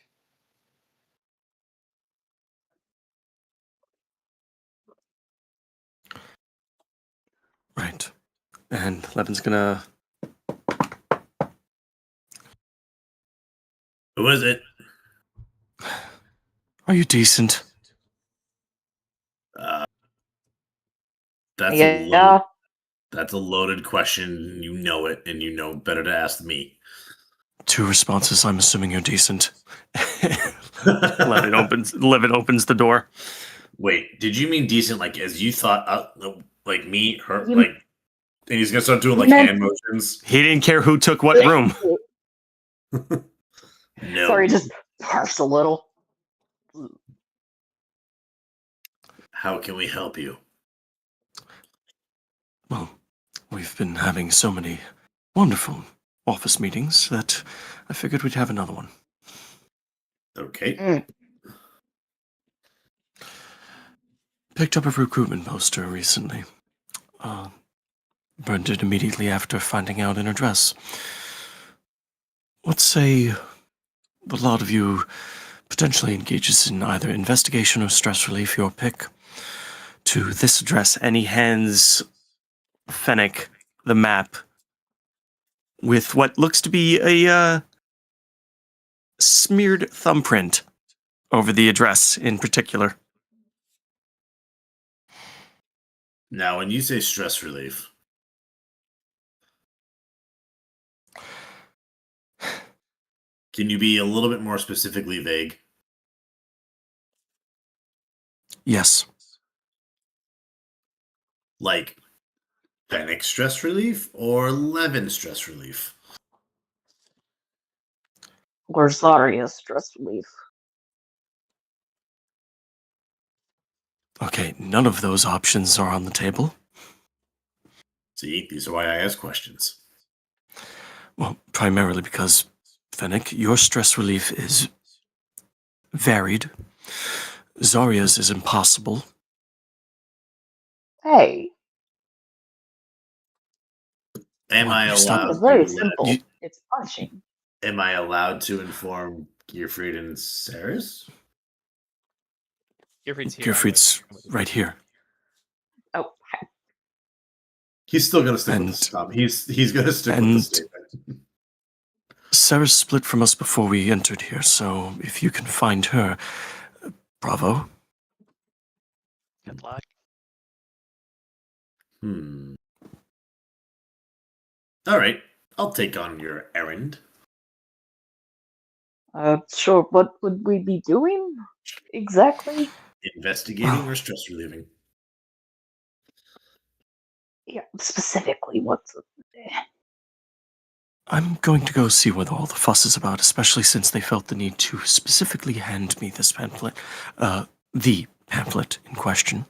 Right. And Levin's gonna... Who is it? Are you decent? That's a loaded question. You know it, and you know better to ask me. 2 responses. I'm assuming you're decent. Levin opens the door. Wait, did you mean decent like as you thought? Like me, her, like, and he's gonna start doing like hand motions. He didn't care who took what room. No. Sorry, just parse a little. How can we help you? Well, we've been having so many wonderful office meetings that I figured we'd have another one. Okay. Picked up a recruitment poster recently. Burned it immediately after finding out an address. Let's say a lot of you potentially engages in either investigation or stress relief, your pick. To this address, and he hands Fennec the map with what looks to be a smeared thumbprint over the address in particular. Now, when you say stress relief, Can you be a little bit more specifically vague? Yes. Like Fennec stress relief or Levin stress relief? Or Zarya's stress relief. Okay, none of those options are on the table. See, these are why I ask questions. Well, primarily because, Fennec, your stress relief is varied. Zarya's is impossible. Hey, Am What, I you stop- allowed? it's very to, simple. you- It's punching. Am I allowed to inform Gearfried and Saris? Gearfried's here. Gearfried's right here. Oh, He's still going to stick with And- the stop. He's going to stick with the and- statement. Sarah's split from us before we entered here, so if you can find her, bravo. Good luck. All right, I'll take on your errand. sure. What would we be doing exactly? Investigating or stress relieving? Yeah, specifically, what's I'm going to go see what all the fuss is about, especially since they felt the need to specifically hand me this pamphlet. The pamphlet in question.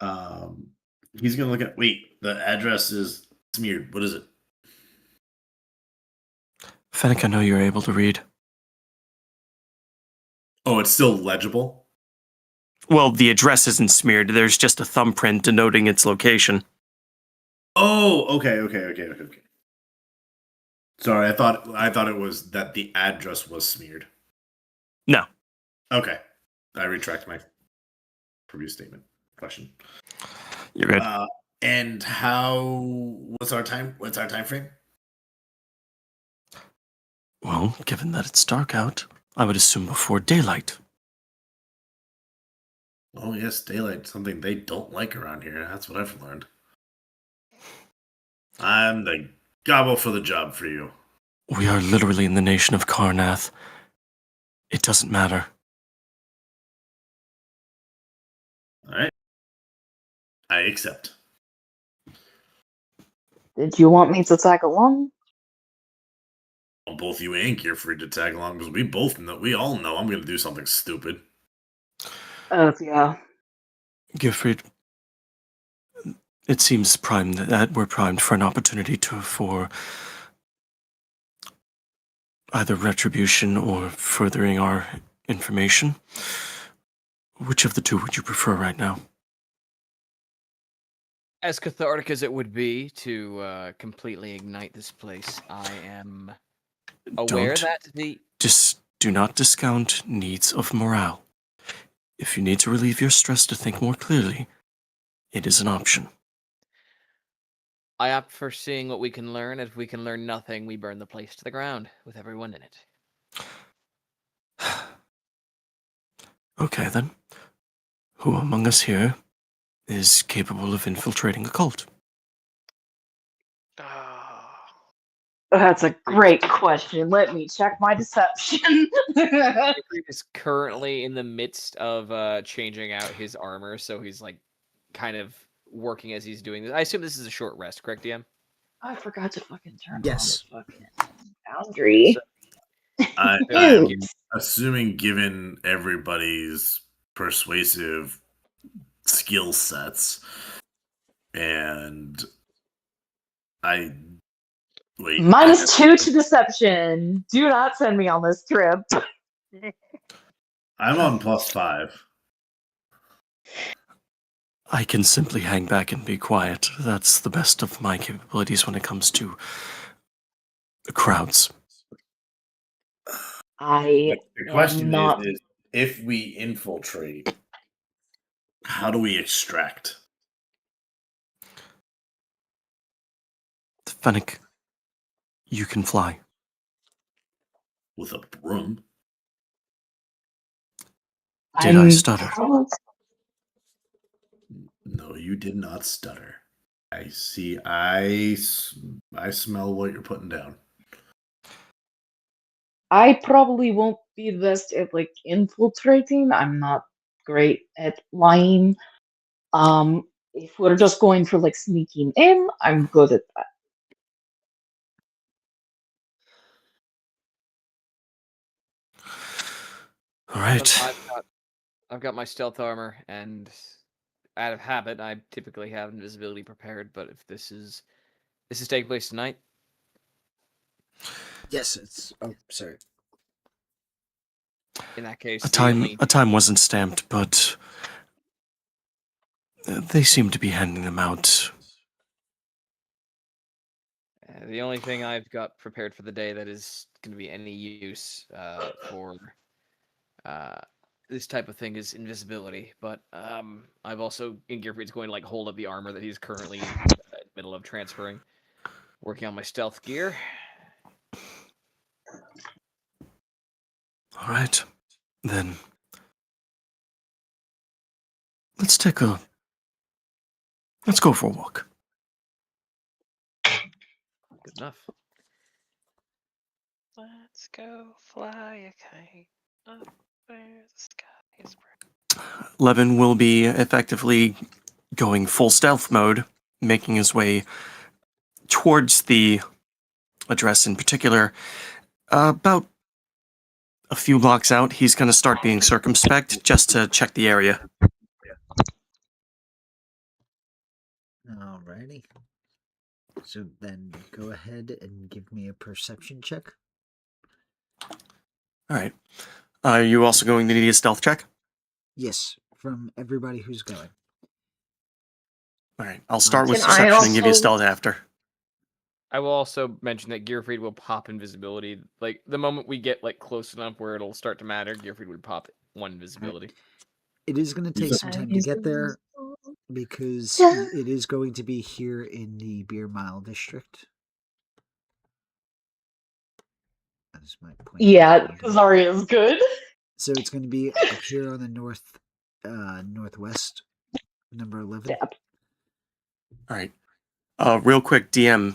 He's going to look at. Wait, the address is smeared. What is it? Fennec, I know you're able to read. Oh, it's still legible. Well, the address isn't smeared. There's just a thumbprint denoting its location. Oh, okay. Sorry, I thought it was that the address was smeared. No. Okay, I retract my previous statement. Question. You're good. And what's our time frame? Well, given that it's dark out, I would assume before daylight. Oh yes, daylight. Something they don't like around here. That's what I've learned. I'm the gobble for the job for you. We are literally in the nation of Karnath. It doesn't matter. All right, I accept. Did you want me to tag along? Well, both you and Gear free to tag along because we all know I'm going to do something stupid. Yeah. Gearfried, it seems primed that we're primed for an opportunity for either retribution or furthering our information. Which of the two would you prefer right now? As cathartic as it would be to completely ignite this place, I am aware Don't that the do not discount needs of morale. If you need to relieve your stress to think more clearly, it is an option. I opt for seeing what we can learn. If we can learn nothing, we burn the place to the ground with everyone in it. Okay, then. Who among us here is capable of infiltrating a cult? That's a great question. Let me check my deception. Gearfried is currently in the midst of changing out his armor, so he's like kind of working as he's doing this. I assume this is a short rest, correct, DM? I forgot to fucking turn Yes. on the fucking boundary. I'm Oops. assuming, given everybody's persuasive skill sets, and I wait. -2 to deception. Do not send me on this trip. I'm on +5. I can simply hang back and be quiet. That's the best of my capabilities when it comes to crowds. I The question not- is, if we infiltrate, how do we extract? Fennec, you can fly. With a broom? Did I stutter? No, you did not stutter. I see. I smell what you're putting down. I probably won't be the best at like infiltrating. I'm not great at lying. If we're just going for like sneaking in, I'm good at that. All right. I've got my stealth armor, and out of habit, I typically have invisibility prepared. But if this is taking place tonight, Yes, it's. Oh, sorry. in that case, A the only time wasn't stamped, but they seem to be handing them out. the only thing I've got prepared for the day that is going to be any use for this type of thing is invisibility. But I've also in Gearfried's going to like hold up the armor that he's currently in the middle of transferring, working on my stealth gear. All right, then let's go for a walk. Good enough. Let's go fly a kite up where the sky is bright. Levin will be effectively going full stealth mode, making his way towards the address in particular. About a few blocks out, he's going to start being circumspect just to check the area. Alrighty. So then go ahead and give me a perception check. All right. Are you also going to need a stealth check? Yes, from everybody who's going. All right. I'll start with Can I perception and give you also- stealth after. I will also mention that Gearfried will pop invisibility. Like the moment we get like close enough where it'll start to matter, Gearfried would pop one invisibility. It is going to take some time to get there because it is going to be here in the Beer Mile district. That is my point. Yeah, Zarya's good. So it's going to be up here on the northwest, number 11. Yep. All right. Real quick, DM.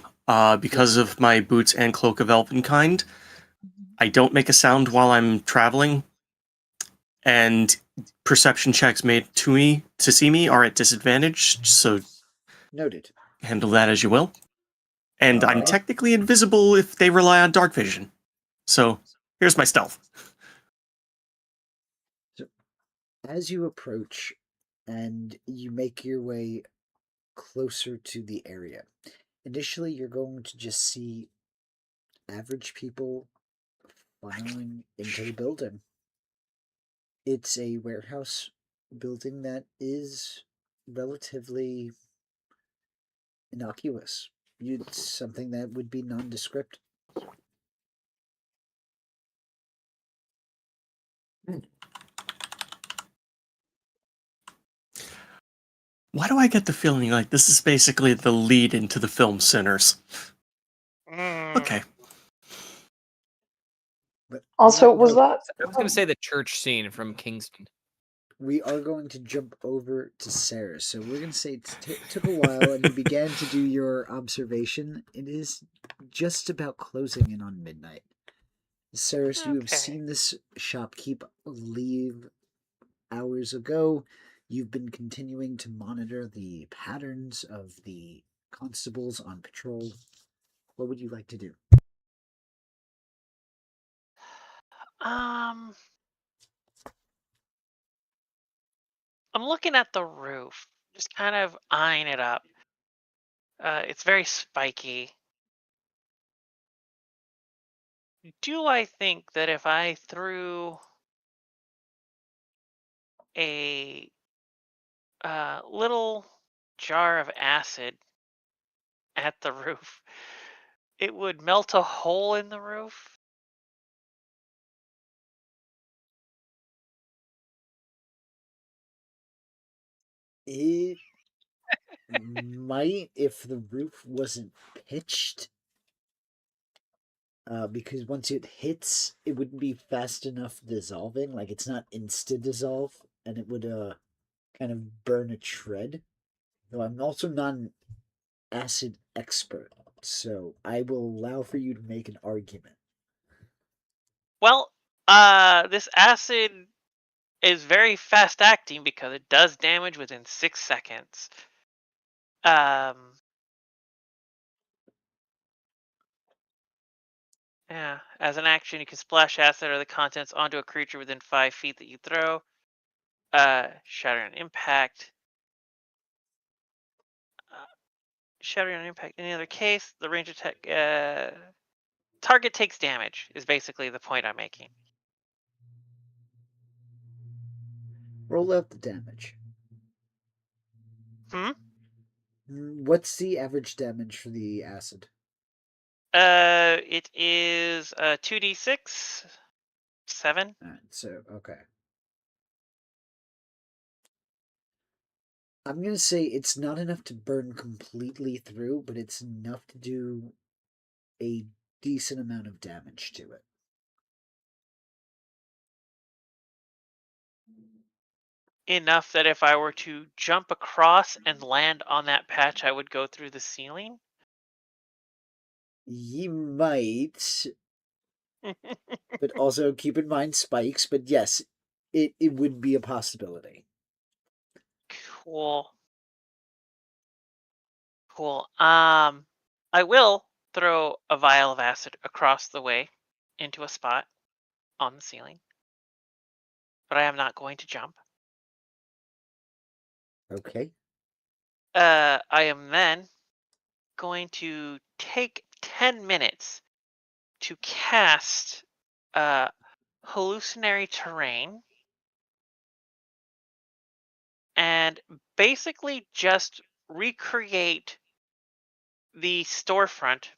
Because of my boots and cloak of Elvenkind, I don't make a sound while I'm traveling, and perception checks made to me to see me are at disadvantage. So Noted. handle that as you will. And I'm Alright. technically invisible if they rely on dark vision. So here's my stealth. As you approach and you make your way closer to the area, initially you're going to just see average people filing into the building. It's a warehouse building that is relatively innocuous. It's something that would be nondescript. Why do I get the feeling like this is basically the lead into the film Sinners? Okay. But Also, on that was note, that? I was going to say the church scene from Kingston. we are going to jump over to Sarah. So we're going to say it took a while and you began to do your observation. It is just about closing in on midnight. Sarah, you have Okay. seen this shopkeep leave hours ago. You've been continuing to monitor the patterns of the constables on patrol. What would you like to do? I'm looking at the roof, just kind of eyeing it up. It's very spiky. Do I think that if I threw a little jar of acid at the roof, it would melt a hole in the roof? It might if the roof wasn't pitched. Because once it hits, it wouldn't be fast enough dissolving. Like it's not insta dissolve, and it would kind of burn a tread. Though I'm also not an acid expert, so I will allow for you to make an argument. Well, this acid is very fast acting because it does damage within 6 seconds. Yeah, as an action, you can splash acid or the contents onto a creature within 5 feet that you throw. Shatter and impact. Shatter and impact. In any other case, the range attack. Target takes damage is basically the point I'm making. Roll out the damage. What's the average damage for the acid? It is 2d6, 7. Alright, so okay. I'm gonna say it's not enough to burn completely through, but it's enough to do a decent amount of damage to it. Enough that if I were to jump across and land on that patch, I would go through the ceiling. You might, but also keep in mind spikes. But yes, it would be a possibility. Cool. I will throw a vial of acid across the way into a spot on the ceiling, but I am not going to jump. Okay. I am then going to take 10 minutes to cast hallucinatory terrain and basically just recreate the storefront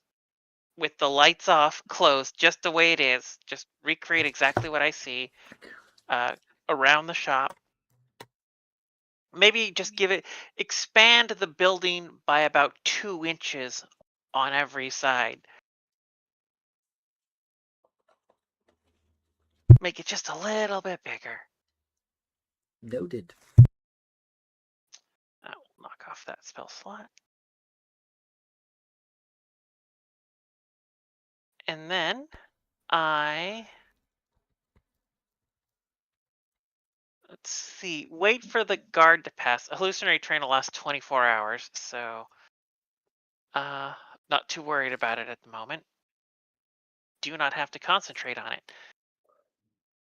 with the lights off, closed, just the way it is. Just recreate exactly what I see around the shop. Maybe just expand the building by about 2 inches on every side. Make it just a little bit bigger. Noted. I will knock off that spell slot. And then let's see, wait for the guard to pass. A hallucinatory train will last 24 hours, so not too worried about it at the moment. Do not have to concentrate on it.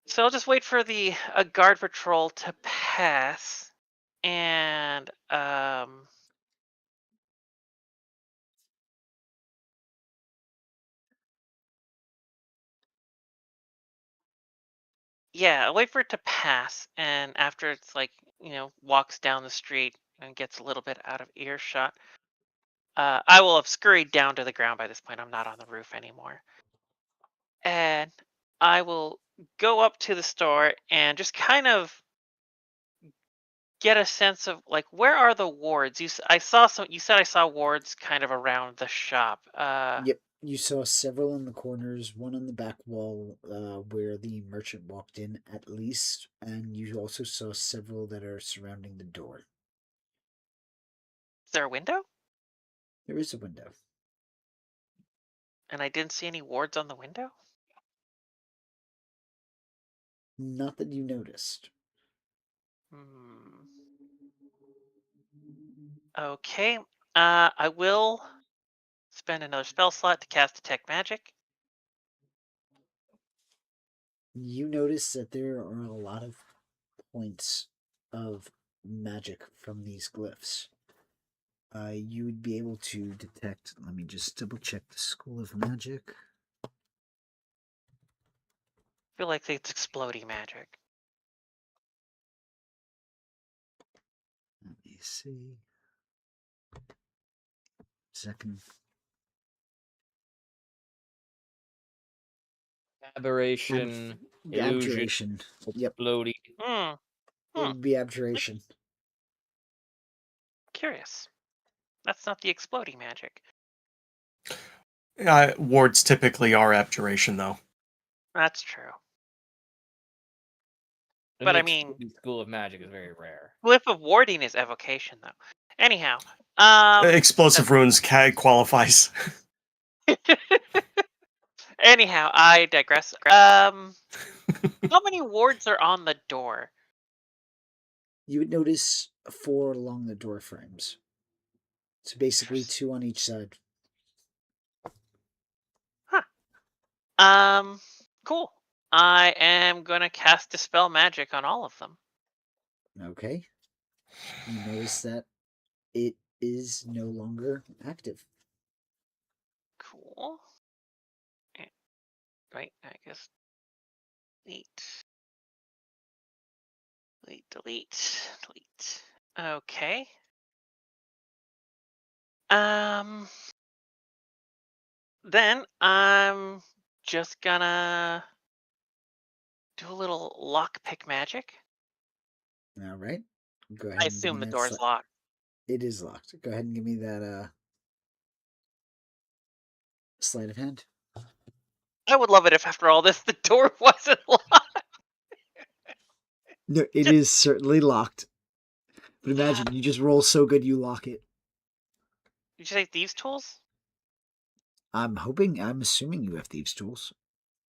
So I'll just wait for a guard patrol to pass, and yeah, I'll wait for it to pass, and after it's walks down the street and gets a little bit out of earshot, I will have scurried down to the ground by this point. I'm not on the roof anymore. And I will go up to the store and just kind of get a sense of where are the wards? You said I saw wards kind of around the shop. Yep, you saw several in the corners, one on the back wall where the merchant walked in at least, and you also saw several that are surrounding the door. Is there a window? There is a window. And I didn't see any wards on the window? Not that you noticed. Okay. I will spend another spell slot to cast Detect Magic. You notice that there are a lot of points of magic from these glyphs. You would be able to detect. Let me just double check the School of Magic. I feel like it's exploding magic. Let me see. Second. Aberration, illusion, Abjuration. Yep. floaty. It would be abjuration. Curious. That's not the exploding magic. Wards typically are abjuration, though. That's true. And But the I mean, School of Magic is very rare. Glyph of Warding is evocation, though. Anyhow, Explosive runes qualifies. Anyhow, I digress. How many wards are on the door? You would notice 4 along the door frames. So basically Interest- 2 on each side. Cool. I am gonna cast Dispel Magic on all of them. Okay. You notice that it is no longer active. Cool. Right, I guess. Delete. Okay. Then I'm just gonna do a little lockpick magic. All right. Go ahead I and give assume me the that. door's locked. It is locked. Go ahead and give me that sleight of hand. I would love it if after all this the door wasn't locked. No, it is certainly locked. But imagine you just roll so good you lock it. Did you say thieves' tools? I'm assuming you have thieves' tools.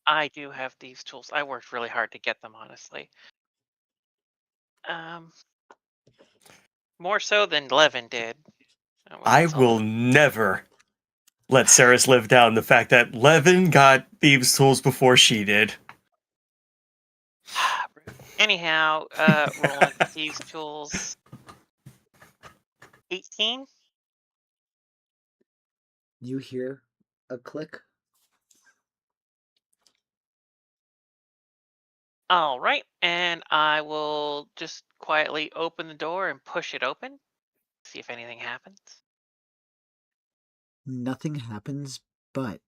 I do have thieves' tools. I worked really hard to get them, honestly. More so than Levin did. I will never let Saris live down the fact that Levin got thieves' tools before she did. Anyhow, rolling thieves' tools. 18. You hear a click. All right, and I will just quietly open the door and push it open. See if anything happens. Nothing happens, but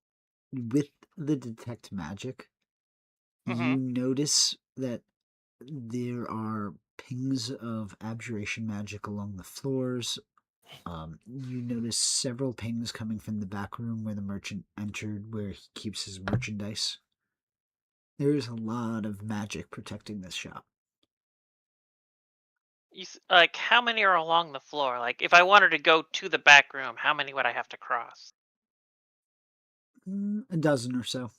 with the detect magic, you notice that there are pings of abjuration magic along the floors. You notice several pings coming from the back room where the merchant entered, where he keeps his merchandise. There is a lot of magic protecting this shop. Like, how many are along the floor? Like, if I wanted to go to the back room, how many would I have to cross? A dozen or so.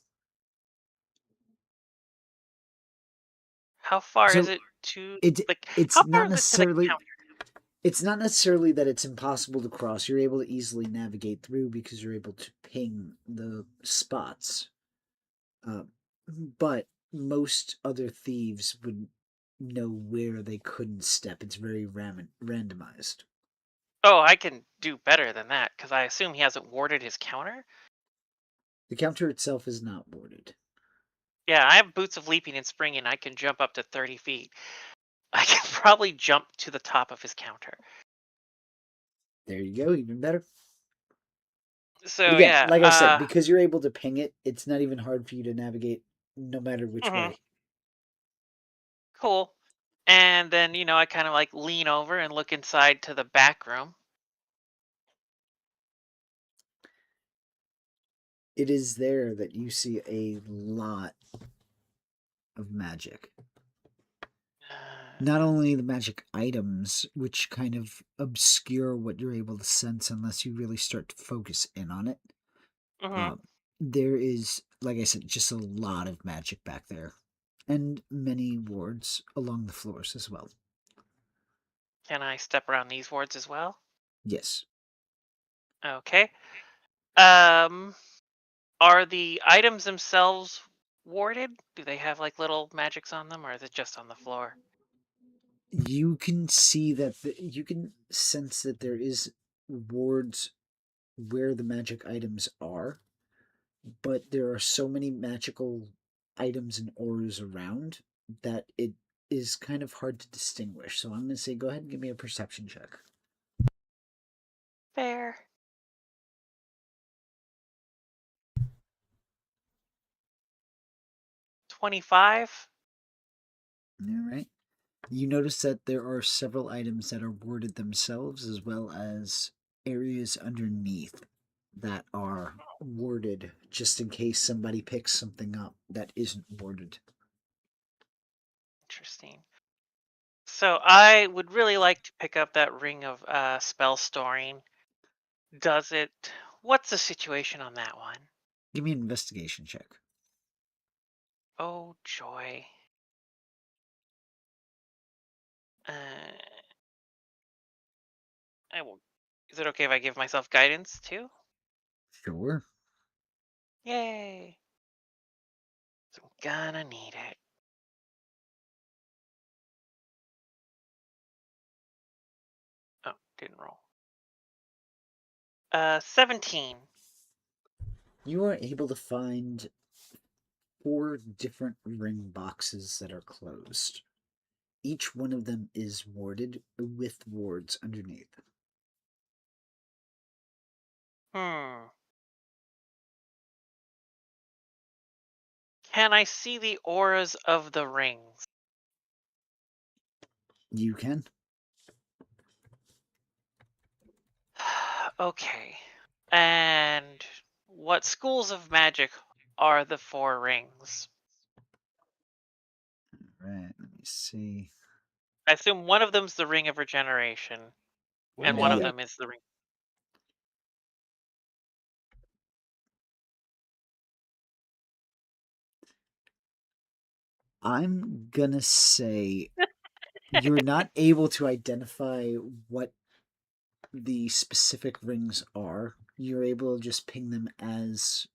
How far So is it to It's how far not is it to the necessarily. counter? It's not necessarily that it's impossible to cross. You're able to easily navigate through because you're able to ping the spots. But most other thieves would know where they couldn't step. It's very randomized. Oh, I can do better than that because I assume he hasn't warded his counter. The counter itself is not warded. Yeah, I have boots of leaping and springing. I can jump up to 30 feet. I can probably jump to the top of his counter. There you go, even better. So But again, yeah, like I said, because you're able to ping it, it's not even hard for you to navigate no matter which way. Cool. And then, I kind of like lean over and look inside to the back room. It is there that you see a lot of magic. Not only the magic items, which kind of obscure what you're able to sense unless you really start to focus in on it. There is, like I said, just a lot of magic back there. And many wards along the floors as well. Can I step around these wards as well? Yes. Okay. Are the items themselves warded? Do they have like little magics on them, or is it just on the floor? You can see that you can sense that there is wards where the magic items are, but there are so many magical items and auras around that it is kind of hard to distinguish. So I'm going to say go ahead and give me a perception check. Fair. $25. All right. You notice that there are several items that are warded themselves, as well as areas underneath that are warded just in case somebody picks something up that isn't warded. Interesting. So I would really like to pick up that ring of spell storing. What's the situation on that one? Give me an investigation check. Oh joy. I will. Is it okay if I give myself guidance too? Sure. Yay! So I'm gonna need it. Oh, didn't roll. 17. You are able to find 4 different ring boxes that are closed. Each one of them is warded with wards underneath. Hmm. Can I see the auras of the rings? You can. Okay. And what schools of magic are the 4 rings? Alright, let me see. I assume one of them's the Ring of Regeneration, and one of Yeah. them is the Ring. I'm gonna say you're not able to identify what the specific rings are. You're able to just ping them as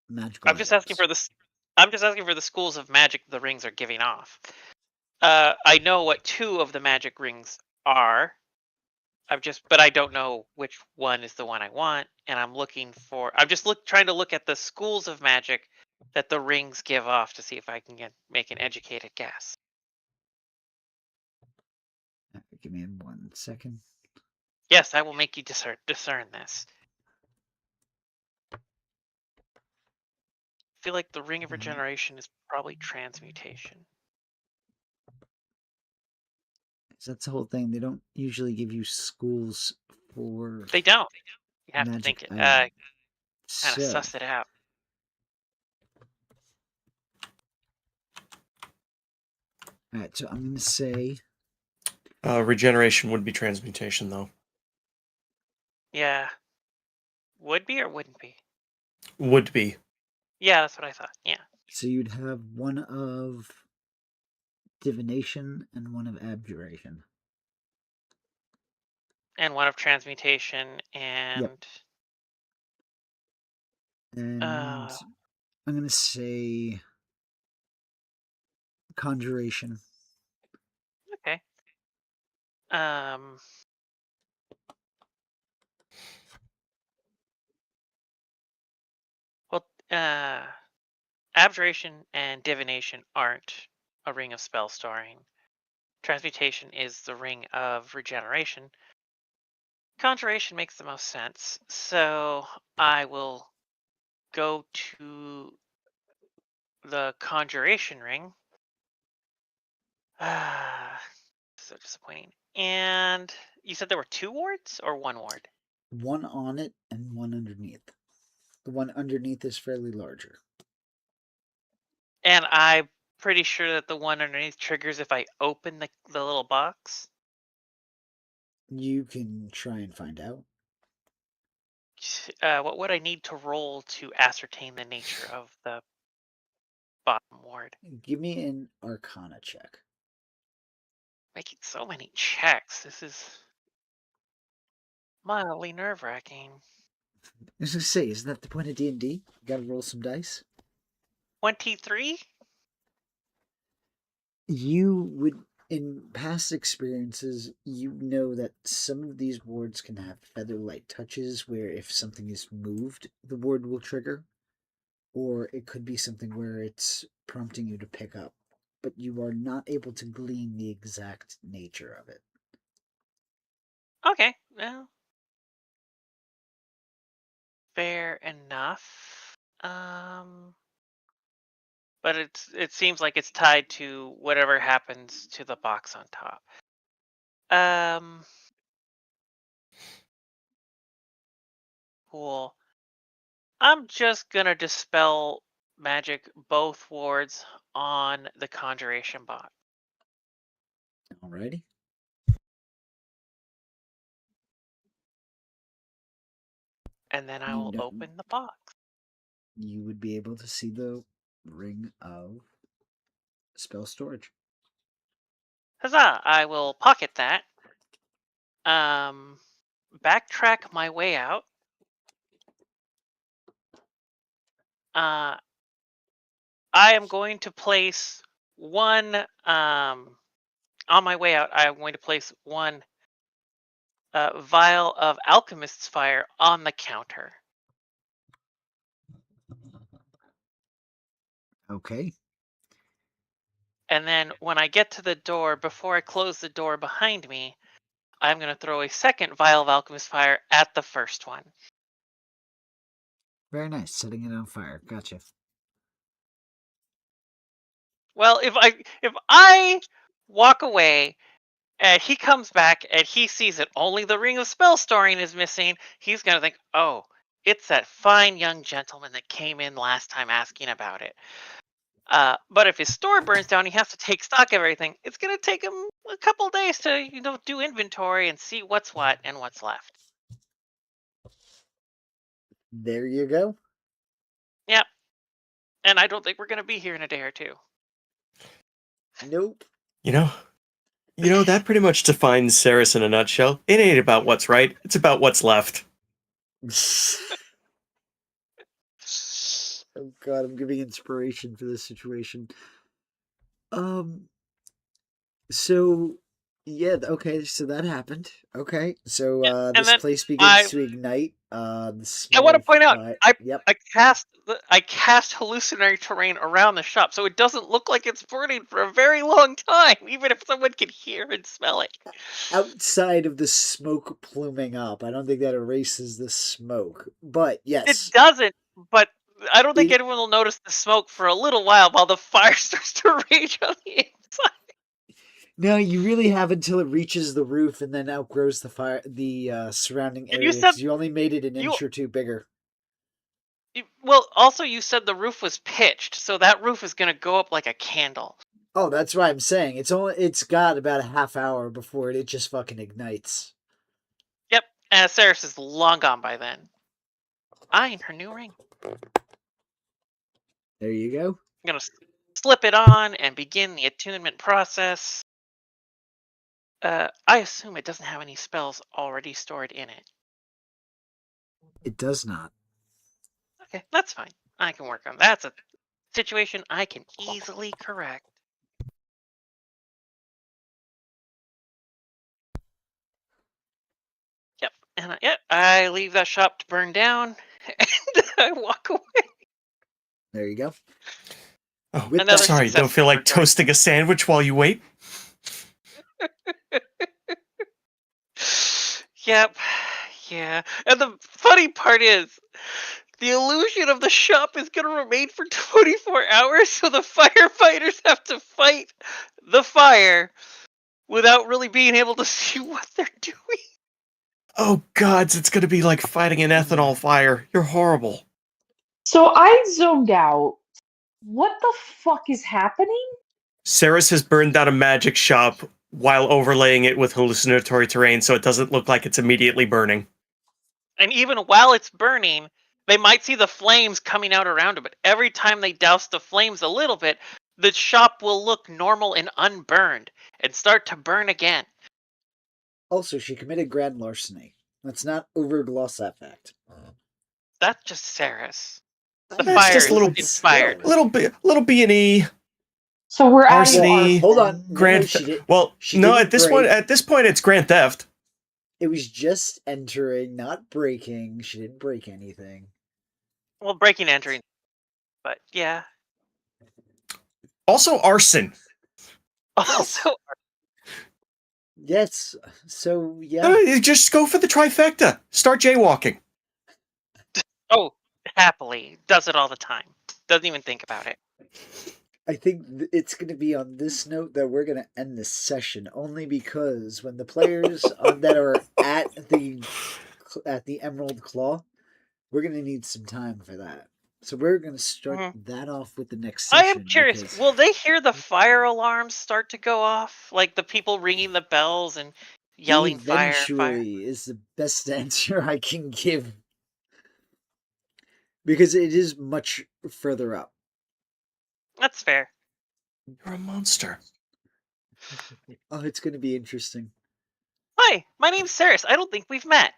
magical I'm just asking for items. I'm just asking for the schools of magic the rings are giving off. I know what 2 of the magic rings are. But I don't know which one is the one I want, and I'm just trying to look at the schools of magic that the rings give off to see if I can make an educated guess. Give me 1 second. Yes, I will make you discern this. I feel like the Ring of Regeneration is probably transmutation. That's the whole thing. They don't usually give you schools for They don't. You have to magic think it. items. Kind of So, suss it out. alright, so I'm gonna say Regeneration would be transmutation, though. Yeah. Would be or wouldn't be? Would be. Yeah, that's what I thought. Yeah. so you'd have one of divination and one of abjuration. And one of transmutation and And I'm gonna say conjuration. okay. Well, abjuration and divination aren't a ring of spell storing. Transmutation is the ring of regeneration. Conjuration makes the most sense, so I will go to the conjuration ring. So disappointing. And you said there were 2 wards or 1 ward? One on it and one underneath. The one underneath is fairly larger. And I'm pretty sure that the one underneath triggers if I open the little box. You can try and find out. What would I need to roll to ascertain the nature of the bottom ward? Give me an Arcana check. Making so many checks. This is mildly nerve-wracking. I was gonna say, isn't that the point of D&D? You gotta roll some dice. 23? You would, in past experiences, you know that some of these wards can have feather-light touches where if something is moved, the ward will trigger. Or it could be something where it's prompting you to pick up, but you are not able to glean the exact nature of it. Okay, well, fair enough. But it seems like it's tied to whatever happens to the box on top. Cool. I'm just gonna dispel magic both wards on the conjuration box. Alrighty. And then I You will don't- open the box. you would be able to see the ring of spell storage. Huzzah! I will pocket that. Backtrack my way out. I am going to place one. On my way out, I am going to place one vial of Alchemist's Fire on the counter. Okay. And then when I get to the door, before I close the door behind me, I'm going to throw a second vial of Alchemist's Fire at the first one. Very nice. Setting it on fire. Gotcha. Well, if I walk away and he comes back and he sees that only the Ring of Spell Storing is missing, he's going to think, oh, it's that fine young gentleman that came in last time asking about it. But if his store burns down, he has to take stock of everything. It's going to take him a couple days to, do inventory and see what's what and what's left. There you go. Yep. And I don't think we're going to be here in a day or two. Nope. You know that pretty much defines Ceres in a nutshell. It ain't about what's right; it's about what's left. Oh god, I'm giving inspiration for this situation. So yeah, okay, so that happened. Okay. So and this then place begins I to ignite. I want to point out, yep. I cast hallucinatory terrain around the shop, so it doesn't look like it's burning for a very long time, even if someone can hear and smell it. Outside of the smoke pluming up, I don't think that erases the smoke. But yes, It doesn't, but I don't think anyone will notice the smoke for a little while the fire starts to rage on the inside. No, you really have until it reaches the roof and then outgrows the surrounding And area. you said 'cause you only made it an inch or two bigger. Well, also you said the roof was pitched, so that roof is going to go up like a candle. Oh, that's why I'm saying it's got about a half hour before it just fucking ignites. Yep, and Ceres is long gone by then. Eyeing her new ring. There you go. I'm going to slip it on and begin the attunement process. I assume it doesn't have any spells already stored in it. It does not. Okay, that's fine. I can work on that. That's a situation I can easily correct. Yep, and I leave that shop to burn down, and I walk away. There you go. Oh, Another sorry, don't feel like success. toasting a sandwich while you wait? Yep, yeah. And the funny part is, the illusion of the shop is going to remain for 24 hours, so the firefighters have to fight the fire without really being able to see what they're doing. Oh gods, it's gonna be like fighting an ethanol fire. You're horrible. So I zoned out. What the fuck is happening? Ceres has burned down a magic shop while overlaying it with hallucinatory terrain so it doesn't look like it's immediately burning. And even while it's burning, they might see the flames coming out around it, but every time they douse the flames a little bit, the shop will look normal and unburned and start to burn again. Also, she committed grand larceny. Let's not overgloss that fact. That's just Ceres. The That's fire just a is little inspired. little B&E. So we're adding Larceny. Hold on. Grand. she did. Well, she no. didn't At this point, it's grand theft. It was just entering, not breaking. She didn't break anything. Well, breaking, entering, but yeah. Also, arson. Also, Yes. So yeah. You just go for the trifecta. Start jaywalking. oh, happily does it all the time. Doesn't even think about it. I think it's going to be on this note that we're going to end this session, only because when the players that are at the Emerald Claw, we're going to need some time for that. So we're going to start that off with the next session. I am curious, will they hear the fire alarms start to go off? Like the people ringing the bells and yelling fire, fire? Eventually is the best answer I can give. because it is much further up. That's fair. You're a monster. Oh, it's going to be interesting. Hi, my name's Saris. I don't think we've met.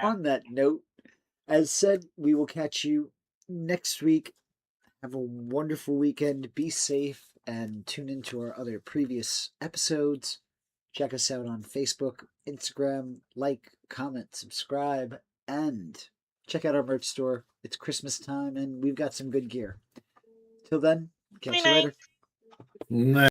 On that note, as said, we will catch you next week. Have a wonderful weekend. Be safe and tune into our other previous episodes. Check us out on Facebook, Instagram, like, comment, subscribe, and check out our merch store. It's Christmas time and we've got some good gear. Till then, catch you Night-night. later.